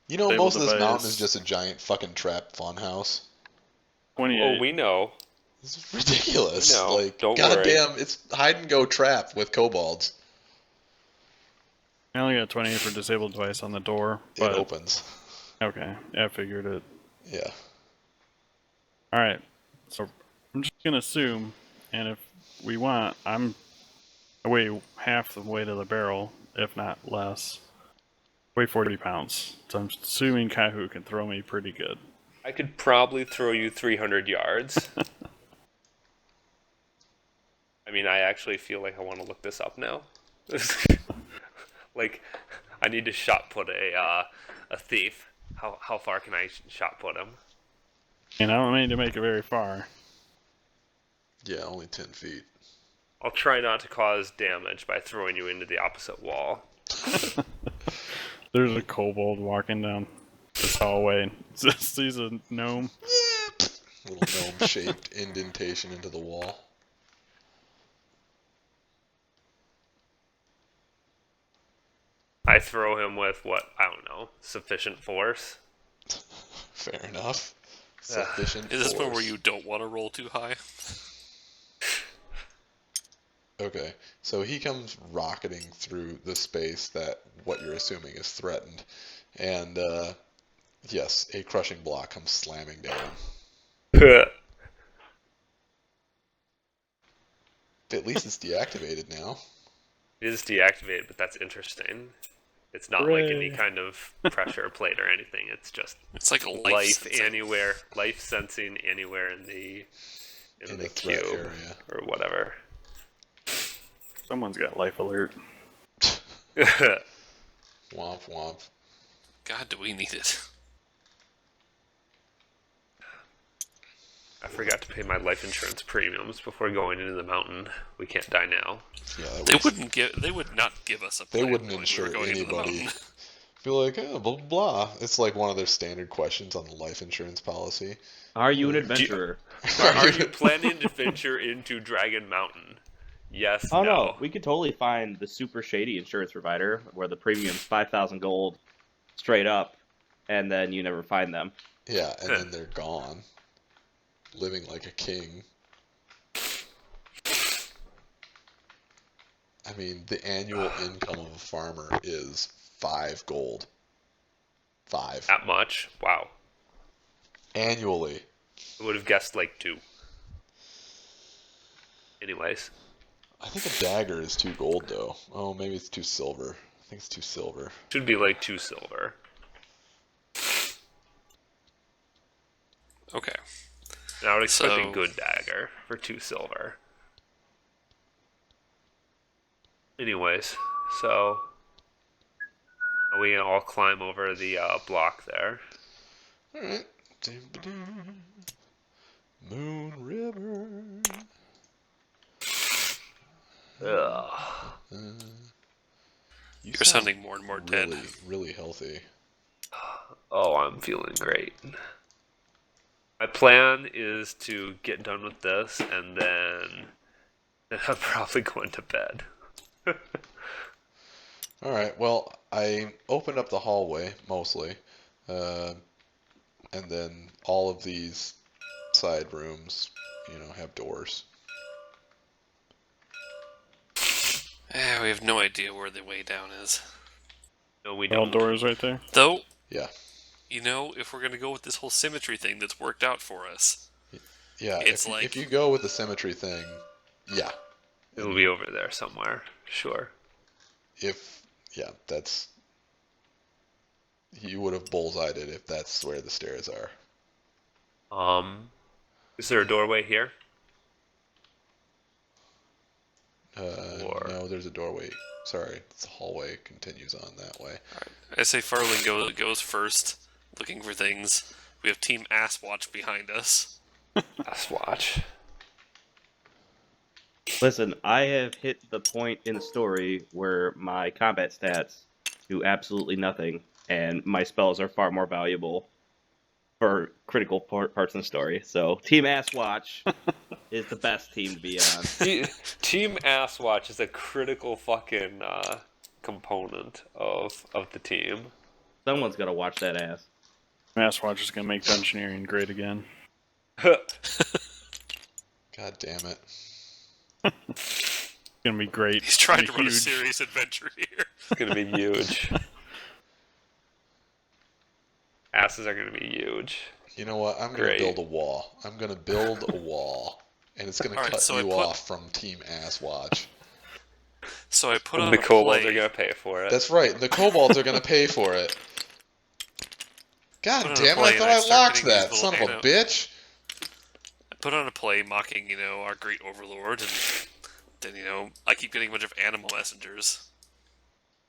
You know, Disable most of this device. mountain is just a giant fucking trap funhouse. 28. Oh, we know. It's ridiculous. No, like, don't worry. goddamn, it's hide and go trap with kobolds. I only got 28 for disabled device on the door, but It opens. okay, yeah, I figured it. Yeah. Alright, so I'm just gonna assume, and if we want, I weigh half the weight of the barrel, if not less. Weigh 40 pounds. So I'm assuming Kahu can throw me pretty good. I could probably throw you 300 yards. I mean, I actually feel like I want to look this up now. Like, I need to shot put a thief. How far can I shot put him? And I don't mean to make it very far. Yeah, only 10 feet. I'll try not to cause damage by throwing you into the opposite wall. There's a kobold walking down this hallway and just sees a gnome. Little gnome-shaped indentation into the wall. I throw him with what? I don't know. Sufficient force. Fair enough. Sufficient Is this one force. where you don't want to roll too high? Okay, so he comes rocketing through the space that what you're assuming is threatened, and yes, a crushing block comes slamming down. At least it's deactivated now. It is deactivated, but that's interesting. It's not like any Hooray. kind of pressure plate or anything. It's just It's like a life sensing. anywhere, life sensing anywhere in the threat cube area. or whatever. Someone's got life alert. Womp womp. God, do we need it? I forgot to pay my life insurance premiums before going into the mountain. We can't die now. Yeah, They would not give us a they plan wouldn't when we were insure going into the anybody. mountain. Be like, oh, blah, blah, blah. It's like one of their standard questions on the life insurance policy. Are you an adventurer? Are you planning to venture into Dragon Mountain? Yes, Oh no. no, we could totally find the super shady insurance provider where the premium's 5,000 gold straight up, and then you never find them. Yeah, and then they're gone. Living like a king. I mean, the annual income of a farmer is 5 gold. 5. That much? Wow. Annually. I would have guessed like 2. Anyways. I think a dagger is 2 gold, though. Oh, maybe it's 2 silver. I think it's 2 silver. Should be like 2 silver. Okay. Now I would expect So- a good dagger for 2 silver. Anyways, so we all climb over the block there. Alright. Moon River. Ugh. You You're sound sounding more and more really, dead. really healthy. Oh, I'm feeling great. My plan is to get done with this and then I'm probably going to bed. Alright, well, I opened up the hallway, mostly. And then all of these side rooms, have doors. We have no idea where the way down is. No, we All don't. doors right there. Though, Yeah. if we're gonna go with this whole symmetry thing that's worked out for us, Yeah, It's if you go with the symmetry thing, yeah. It'll be over there somewhere. Sure. That's... You would have bullseyed it if that's where the stairs are. Is there a doorway here? No, there's a doorway. Sorry, the hallway continues on that way. I say Farling goes first, looking for things. We have Team Ass Watch behind us. Let's watch. Listen, I have hit the point in the story where my combat stats do absolutely nothing, and my spells are far more valuable for critical parts in the story. So, Team Ass Watch is the best team to be on. Team Ass Watch is a critical fucking component of the team. Someone's got to watch that ass. Mass Watch is gonna make dungeoneering great again. God damn it. It's gonna be great. He's trying It's to run a huge. serious adventure here. It's gonna be huge. Asses are gonna be huge. You know what? I'm going to Great. build a wall. I'm going to build a wall. And it's going to Alright, cut so I you put- off from Team Ass Watch. So I put on The a kobolds play. are gonna pay for it. That's right. The kobolds are going to pay for it. God Put on a damn it, play I and thought I I start locked getting these that. Son of little a bitch. I put on a play mocking, our great overlord, and then, I keep getting a bunch of animal messengers.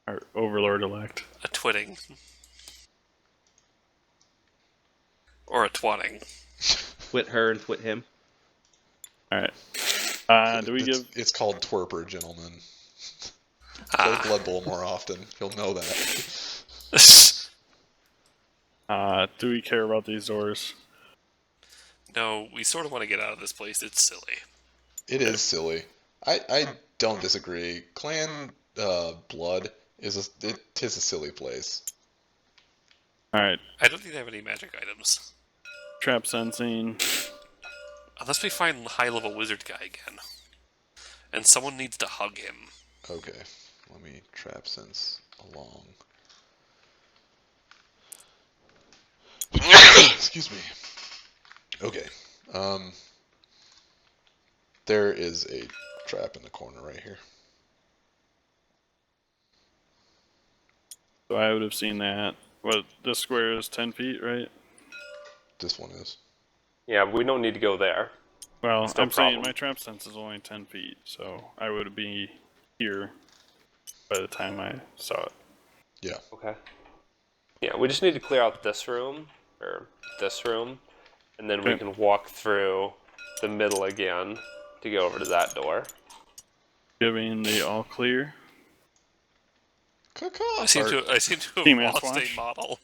Our Overlord elect. A twitting. Or a twatting. Twit her and twit him. All right. Do we give? It's called Twerper, gentlemen. Play Blood Bowl more often. You'll know that. Do we care about these doors? No, we sort of want to get out of this place. It's silly. It is silly. I don't disagree. Clan Blood is a silly place. All right. I don't think they have any magic items. Trap sensing. Unless we find the high-level wizard guy again. And someone needs to hug him. Okay, let me trap sense along. Excuse me. Okay. There is a trap in the corner right here. So I would have seen that. What, this square is 10 feet, right? This one is. Yeah, we don't need to go there. Well, It's no I'm saying problem. my trap sense is only 10 feet, so I would be here by the time I saw it. Yeah. Okay. Yeah, we just need to clear out this room, and and then we Okay. can walk through the middle again to go over to that door. Giving the all clear. I seem to have Team lost Aswatch. a model.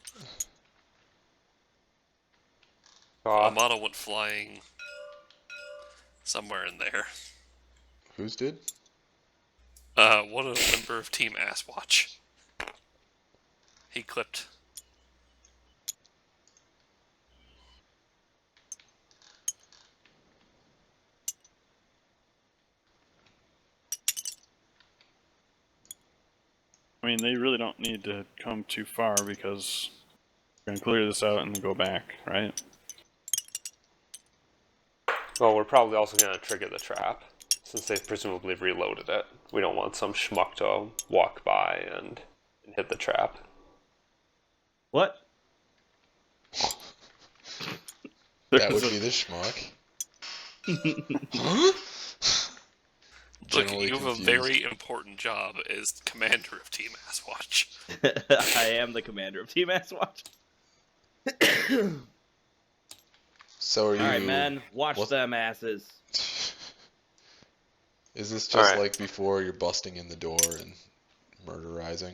A Ah, model went flying somewhere in there. Whose did? One of a member of Team Asswatch. He clipped. I mean, they really don't need to come too far because we're gonna clear this out and then go back, right? well, we're probably also going to trigger the trap, since they've presumably reloaded it. We don't want some schmuck to walk by and hit the trap. What? That would be the schmuck. Huh? Look, Generally you have confused. a very important job as commander of Team Asswatch. I am the commander of Team Asswatch. So are you? Alright, men, watch what- them asses. Is this just Alright. like before you're busting in the door and murderizing?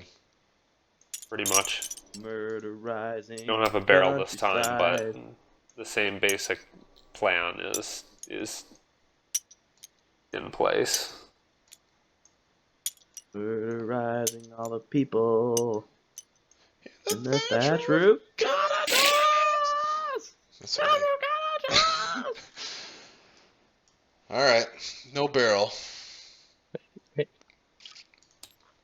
Pretty much. Murderizing. We don't have a barrel this time, but countryside. the same basic plan is in place. Murderizing all the people in the thatch thatch roof. That's right. All right, no barrel.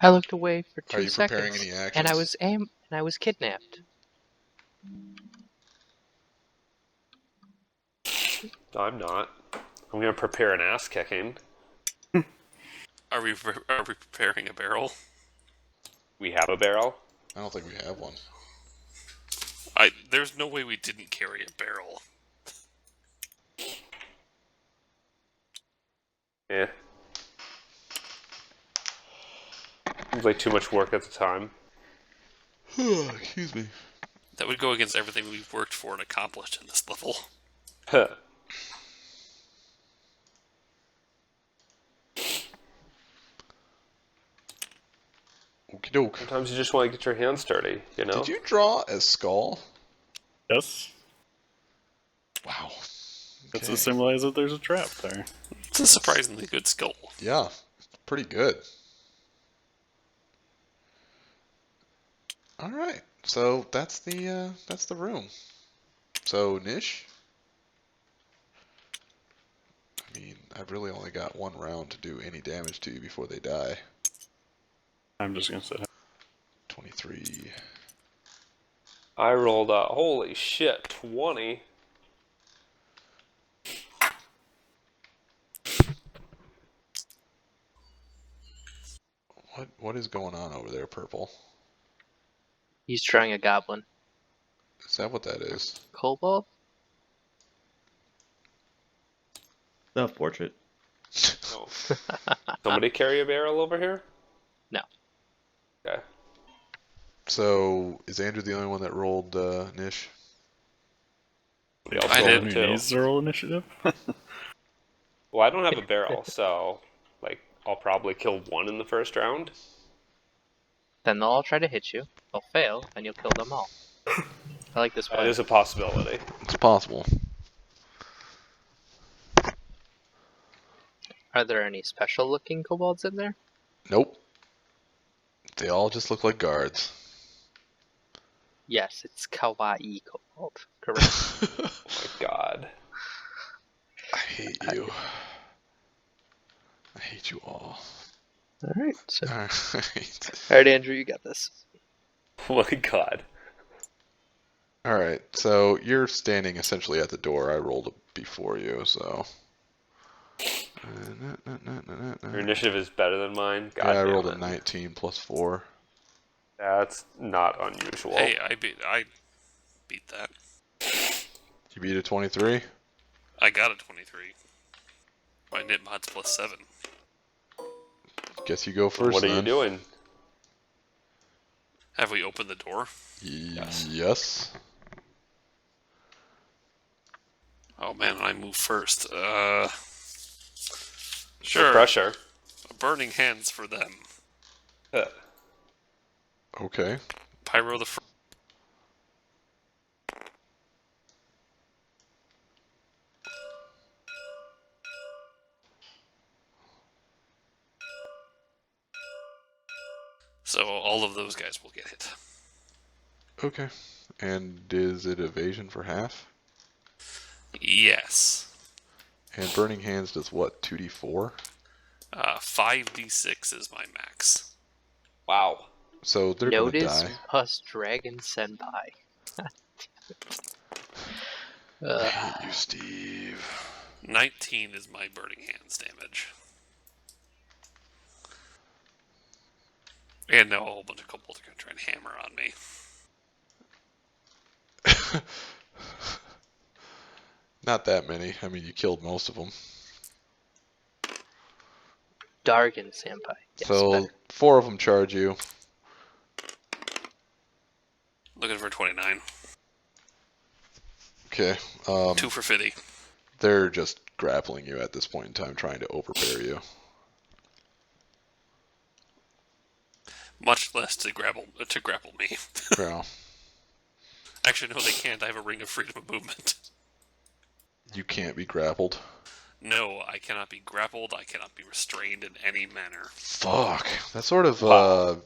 I looked away for Are 2 you preparing seconds, any actions? and I was kidnapped. No, I'm not. I'm going to prepare an ass kicking. Are we preparing a barrel? We have a barrel. I don't think we have one. There's no way we didn't carry a barrel. Yeah. Seems like too much work at the time. Excuse me. That would go against everything we've worked for and accomplished in this level. Huh. Okie doke. Sometimes you just want to get your hands dirty, you know? Did you draw a skull? Yes. Wow. That's Okay. to symbolize that there's a trap there. It's a surprisingly good skull. Yeah, pretty good. All right, so that's the room. So Nish, I mean, I've really only got one round to do any damage to you before they die. I'm just gonna sit. 23. I rolled a holy shit 20. What is going on over there, Purple? He's drawing a goblin. Is that what that is? Kobold? Self-portrait. Oh. Somebody carry a barrel over here? No. Okay. So is Andrew the only one that rolled Nish? Somebody else I rolled did. it Who too. needs to roll initiative? Well, I don't have a barrel, so like I'll probably kill one in the first round. Then they'll all try to hit you. They'll fail, and you'll kill them all. I like this That plan. is a possibility. It's possible. Are there any special-looking kobolds in there? Nope. They all just look like guards. Yes, it's kawaii kobold. Correct. Oh my god. I hate you. I hate you all. Alright, so. Alright. Alright, Andrew, you got this. Oh my god. Alright, so you're standing essentially at the door. I rolled it before you, so. Your initiative is better than mine. God Yeah, I damn rolled it. a 19 plus 4. That's not unusual. Hey, I beat that. You beat a 23? I got a 23. My knit mod's plus 7. Guess you go first. What are you then. doing? Have we opened the door? Yes. Oh man, I move first. No Sure. pressure. Burning hands for them. Okay. Pyro the first. So all of those guys will get hit. Okay. And is it evasion for half? Yes. And burning hands does what? 2d4? 5d6 is my max. Wow. So they're gonna Notice die. us Dragon Senpai. I hate you, Steve. 19 is my burning hands damage. And now a whole bunch of kobolds are going to try and hammer on me. Not that many. I mean, you killed most of them. Dargan Senpai. Yes, So better. 4 of them charge you. Looking for 29. Okay. 2 for 50. They're just grappling you at this point in time, trying to overbear you. Much less to grapple me. Well, Actually, no, they can't. I have a ring of freedom of movement. you can't be grappled. No, I cannot be grappled. I cannot be restrained in any manner. Fuck. That sort of Wow.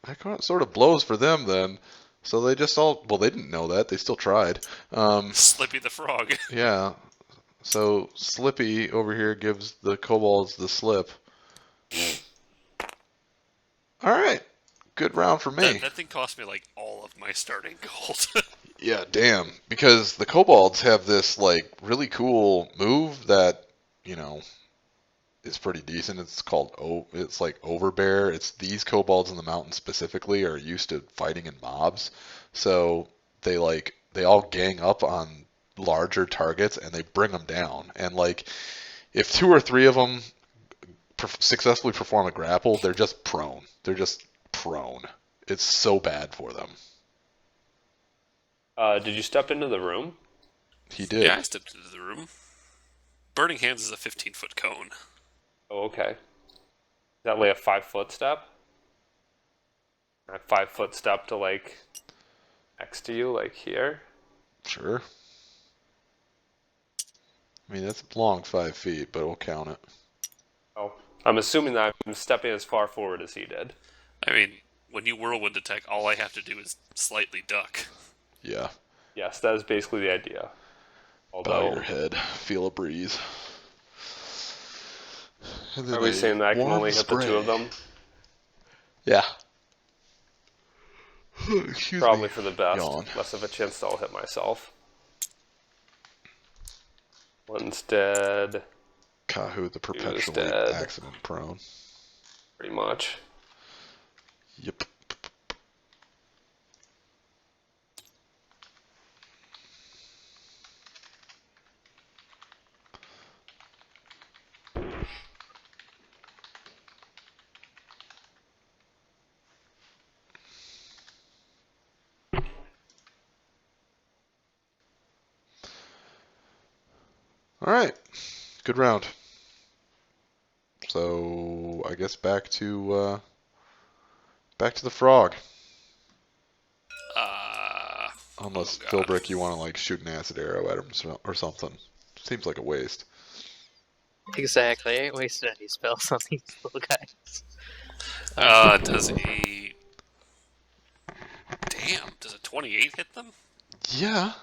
that sort of blows for them then. So they just all they didn't know that. They still tried. Slippy the frog. Yeah. So Slippy over here gives the kobolds the slip. All right. Good round for me. That thing cost me like all of my starting gold. Yeah, damn. Because the kobolds have this like really cool move that, is pretty decent. It's called it's like overbear. It's these kobolds in the mountains specifically are used to fighting in mobs. So they all gang up on larger targets and they bring them down. And like if 2 or 3 of them successfully perform a grapple, they're just prone. They're just prone. It's so bad for them. Did you step into the room? He did. Yeah, I stepped into the room. Burning hands is a 15-foot cone. Oh, okay. Is that like a 5-foot step? A 5-foot step to like next to you, like here? Sure. I mean, that's long 5 feet, but we'll count it. Oh, I'm assuming that I'm stepping as far forward as he did. I mean, when you whirlwind attack, all I have to do is slightly duck. Yeah. Yes, that is basically the idea. Bow Although, your head, feel a breeze. And then are we a saying that I can warm only hit the 2 of spray. them? Yeah. Excuse Probably me. for the best. Yawn. Less of a chance that I'll hit myself. One's dead, Kahu, the perpetually dead. accident prone. pretty much. Yep. All right. Good round. So I guess back to the frog. Unless oh God. Philbrick, you want to like shoot an acid arrow at him or something. Seems like a waste. Exactly. I ain't wasting any spells on these little guys. Does a... Damn, does a 28 hit them? Yeah.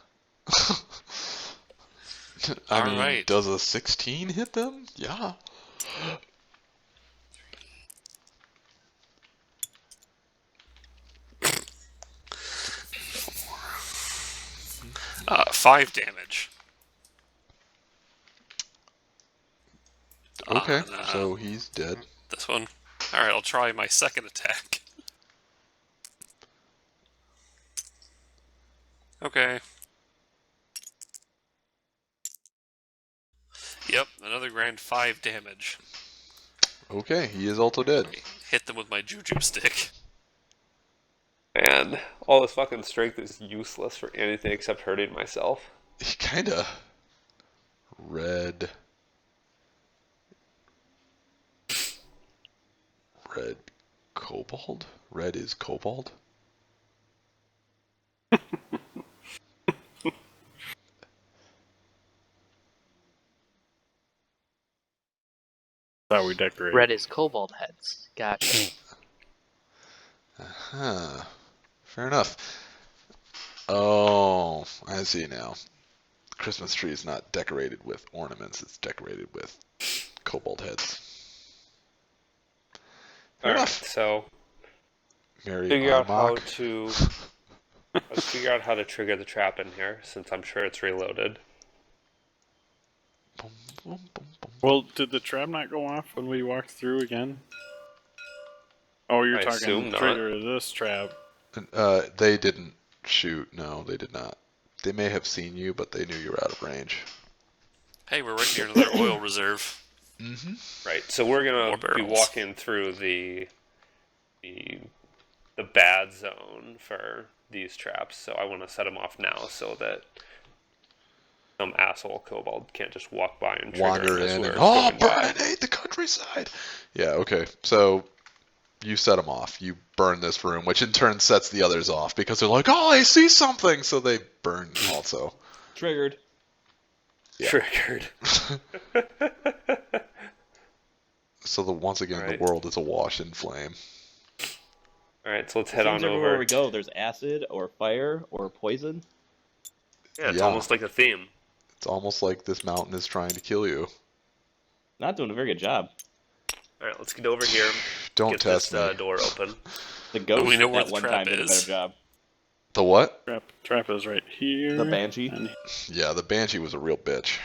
I mean, Alright. does a 16 hit them? Yeah. 5 damage. Okay, On, so he's dead. this one. Alright, I'll try my second attack. Okay. Yep, another grand 5 damage. Okay, he is also dead. Hit them with my juju stick. And all this fucking strength is useless for anything except hurting myself. Kinda. Red kobold? Red is kobold? That's how we decorate. Red is kobold heads. Gotcha. Huh. Fair enough. Oh, I see now. Christmas tree is not decorated with ornaments, it's decorated with kobold heads. Fair All right, enough. so Mary figure out how Armach. to let's figure out how to trigger the trap in here, since I'm sure it's reloaded. Boom, boom, boom, boom. Well, did the trap not go off when we walked through again? Oh, you're I assume talking not. trigger this trap. They didn't shoot. No, they did not. They may have seen you, but they knew you were out of range. Hey, we're right near another oil reserve. Mm-hmm. Right, so we're More gonna be barrels. walking through the bad zone for these traps. So I want to set them off now, so that some asshole kobold can't just walk by and trigger Wander them as in we're and going by. burn the countryside. Yeah. Okay. So you set them off. You burn this room, which in turn sets the others off because they're like, "Oh, I see something," so they burn also. Triggered. Yeah. Triggered. So once again, Right. the world is awash in flame. All right, so let's It head seems on everywhere over. we go, there's acid or fire or poison. Yeah, it's Yeah. almost like a theme. It's almost like this mountain is trying to kill you. Not doing a very good job. All right, let's get over here. Don't Get test this me. door open. The ghost we know where that the one trap time did a is. better job. The what? Trap is right here. The banshee. And Yeah, the banshee was a real bitch.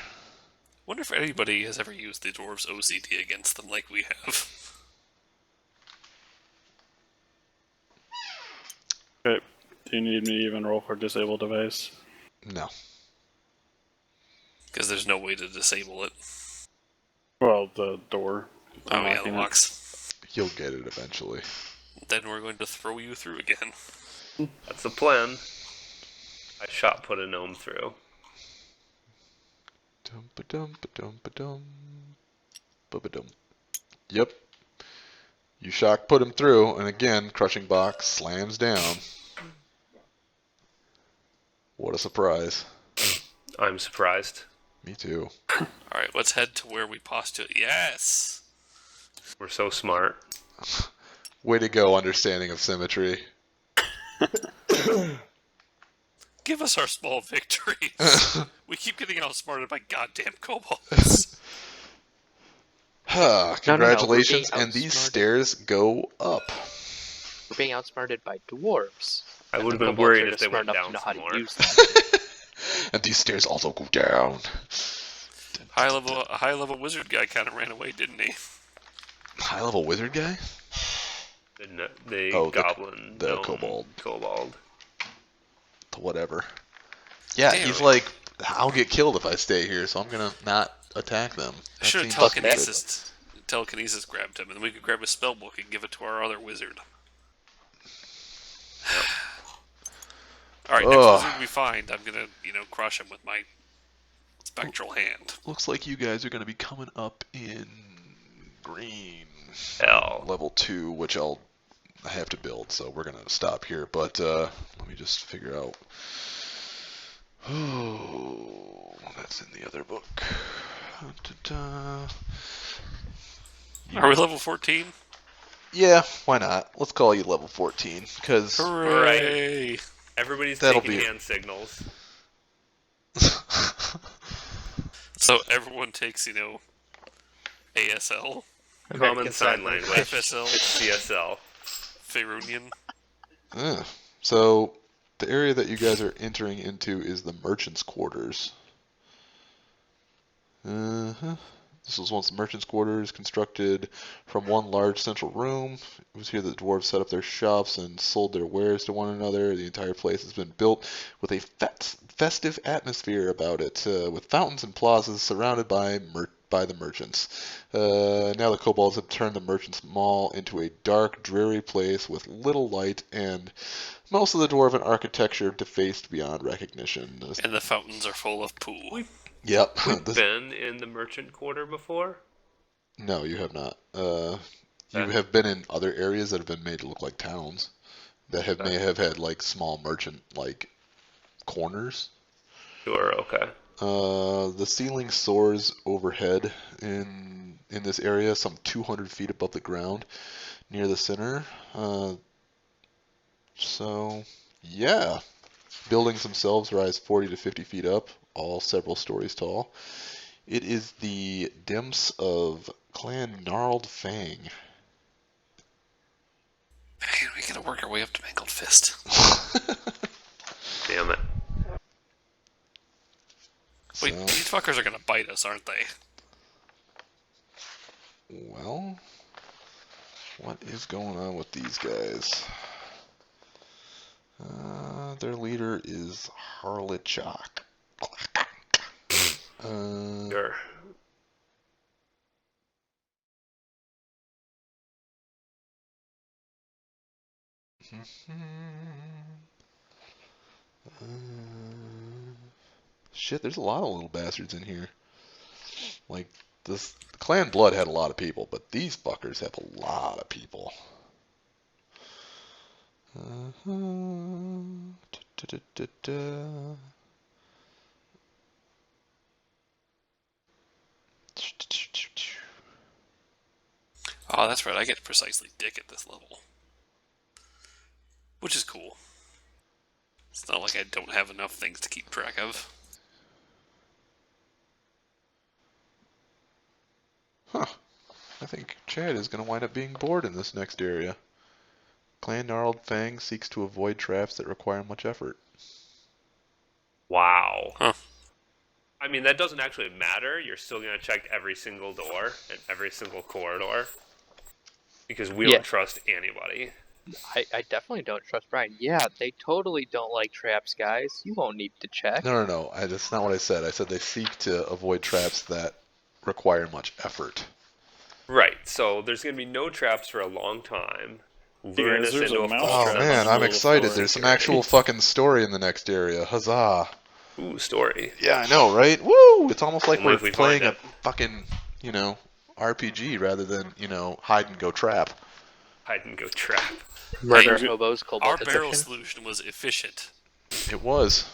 Wonder if anybody has ever used the dwarves' OCD against them like we have. okay. Do you need me to even roll for disable device? No. Because there's no way to disable it. Well, the door. Oh yeah, the Unlocking it. locks. You'll get it eventually. Then we're going to throw you through again. That's the plan. I shot put a gnome through. Dum-ba-dum-ba-dum-ba-dum. Ba-ba-dum. Yep. You shock put him through, and again, crushing box slams down. What a surprise. I'm surprised. Me too. Alright, let's head to where we postulate. Yes! We're so smart. Way to go, understanding of symmetry. Give us our small victories. We keep getting outsmarted by goddamn kobolds. Congratulations, we're being and these outsmarted. stairs go up. We're being outsmarted by dwarves. I And would have the been kobolds worried are if just they smart went enough to down know how some to more. use them. And these stairs also go down. A high level wizard guy kind of ran away, didn't he? High level wizard guy? The Oh, goblin, the gnome, kobold. kobold. Whatever. Yeah, Damn he's it. like, I'll get killed if I stay here, so I'm gonna not attack them. I should have That seems stupid. telekinesis grabbed him, and then we could grab his spellbook and give it to our other wizard. Alright, next Ugh. wizard we find, I'm gonna, crush him with my spectral hand. Looks like you guys are gonna be coming up in green. Hell. Level 2, which I have to build, so we're gonna stop here. But let me just figure out. Oh, that's in the other book. Da-da. Are we level 14? Yeah, why not? Let's call you level 14, because Hooray! Everybody's That'll taking be- hand signals. So everyone takes, ASL, Common sign language. FSL, It's CSL. Faerunian. So the area that you guys are entering into is the merchant's quarters. This was once the merchant's quarters, constructed from one large central room. It was here that the dwarves set up their shops and sold their wares to one another. The entire place has been built with a festive atmosphere about it, with fountains and plazas surrounded by the merchants. Now the kobolds have turned the merchants' mall into a dark, dreary place with little light, and most of the dwarven architecture defaced beyond recognition. And the fountains are full of poo. Yep. We've This- been in the merchant quarter before. no, you have not. You Okay. have been in other areas that have been made to look like towns that have may Okay. have had like small merchant like corners. Sure. Okay. The ceiling soars overhead in this area, some 200 feet above the ground, near the center. So yeah, buildings themselves rise 40 to 50 feet up, all several stories tall. It is the Dimps of Clan Gnarled Fang. Man, we gotta work our way up to Mangled Fist. Damn it. Wait, So, these fuckers are gonna bite us, aren't they? well, what is going on with these guys? Their leader is Harlichok. Sure. Shit, there's a lot of little bastards in here. Like, this Clan Blood had a lot of people, but these fuckers have a lot of people. Da-da-da-da. Oh, that's right, I get precisely dick at this level. Which is cool. It's not like I don't have enough things to keep track of. Huh. I think Chad is going to wind up being bored in this next area. Clan Gnarled Fang seeks to avoid traps that require much effort. Wow. Huh. I mean, that doesn't actually matter. You're still going to check every single door and every single corridor. Because we Yeah. don't trust anybody. I definitely don't trust Brian. Yeah, they totally don't like traps, guys. You won't need to check. No. That's not what I said. I said they seek to avoid traps that require much effort. Right, so there's going to be no traps for a long time. Lure guys, us there's into a a mouse Oh false trap. man, I'm Little excited. story. There's some actual fucking story in the next area. Huzzah! Ooh, story. Yeah, I know, right? Woo! It's almost like Only we're if we playing find a it. fucking, RPG rather than, hide and go trap. Hide and go trap. Murder Hey, hobos, Our Kobold barrel edition. solution was efficient. It was.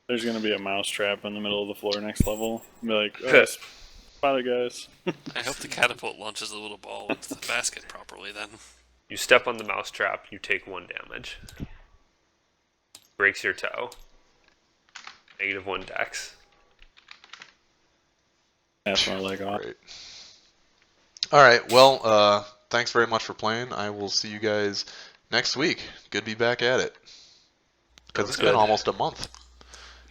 There's gonna be a mouse trap in the middle of the floor next level. Be like, oh, spotted guys. I hope the catapult launches the little ball into the basket properly then. You step on the mouse trap, you take 1 damage. Breaks your toe. -1 dex. That's my leg off. Great. All right. Well, thanks very much for playing. I will see you guys next week. Good to be back at it. Because it's been good. almost a month.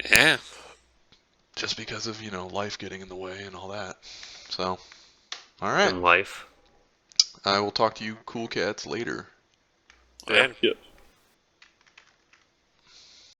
Yeah. Just because of, life getting in the way and all that. So, all right. In life. I will talk to you cool cats later. Later. Yep.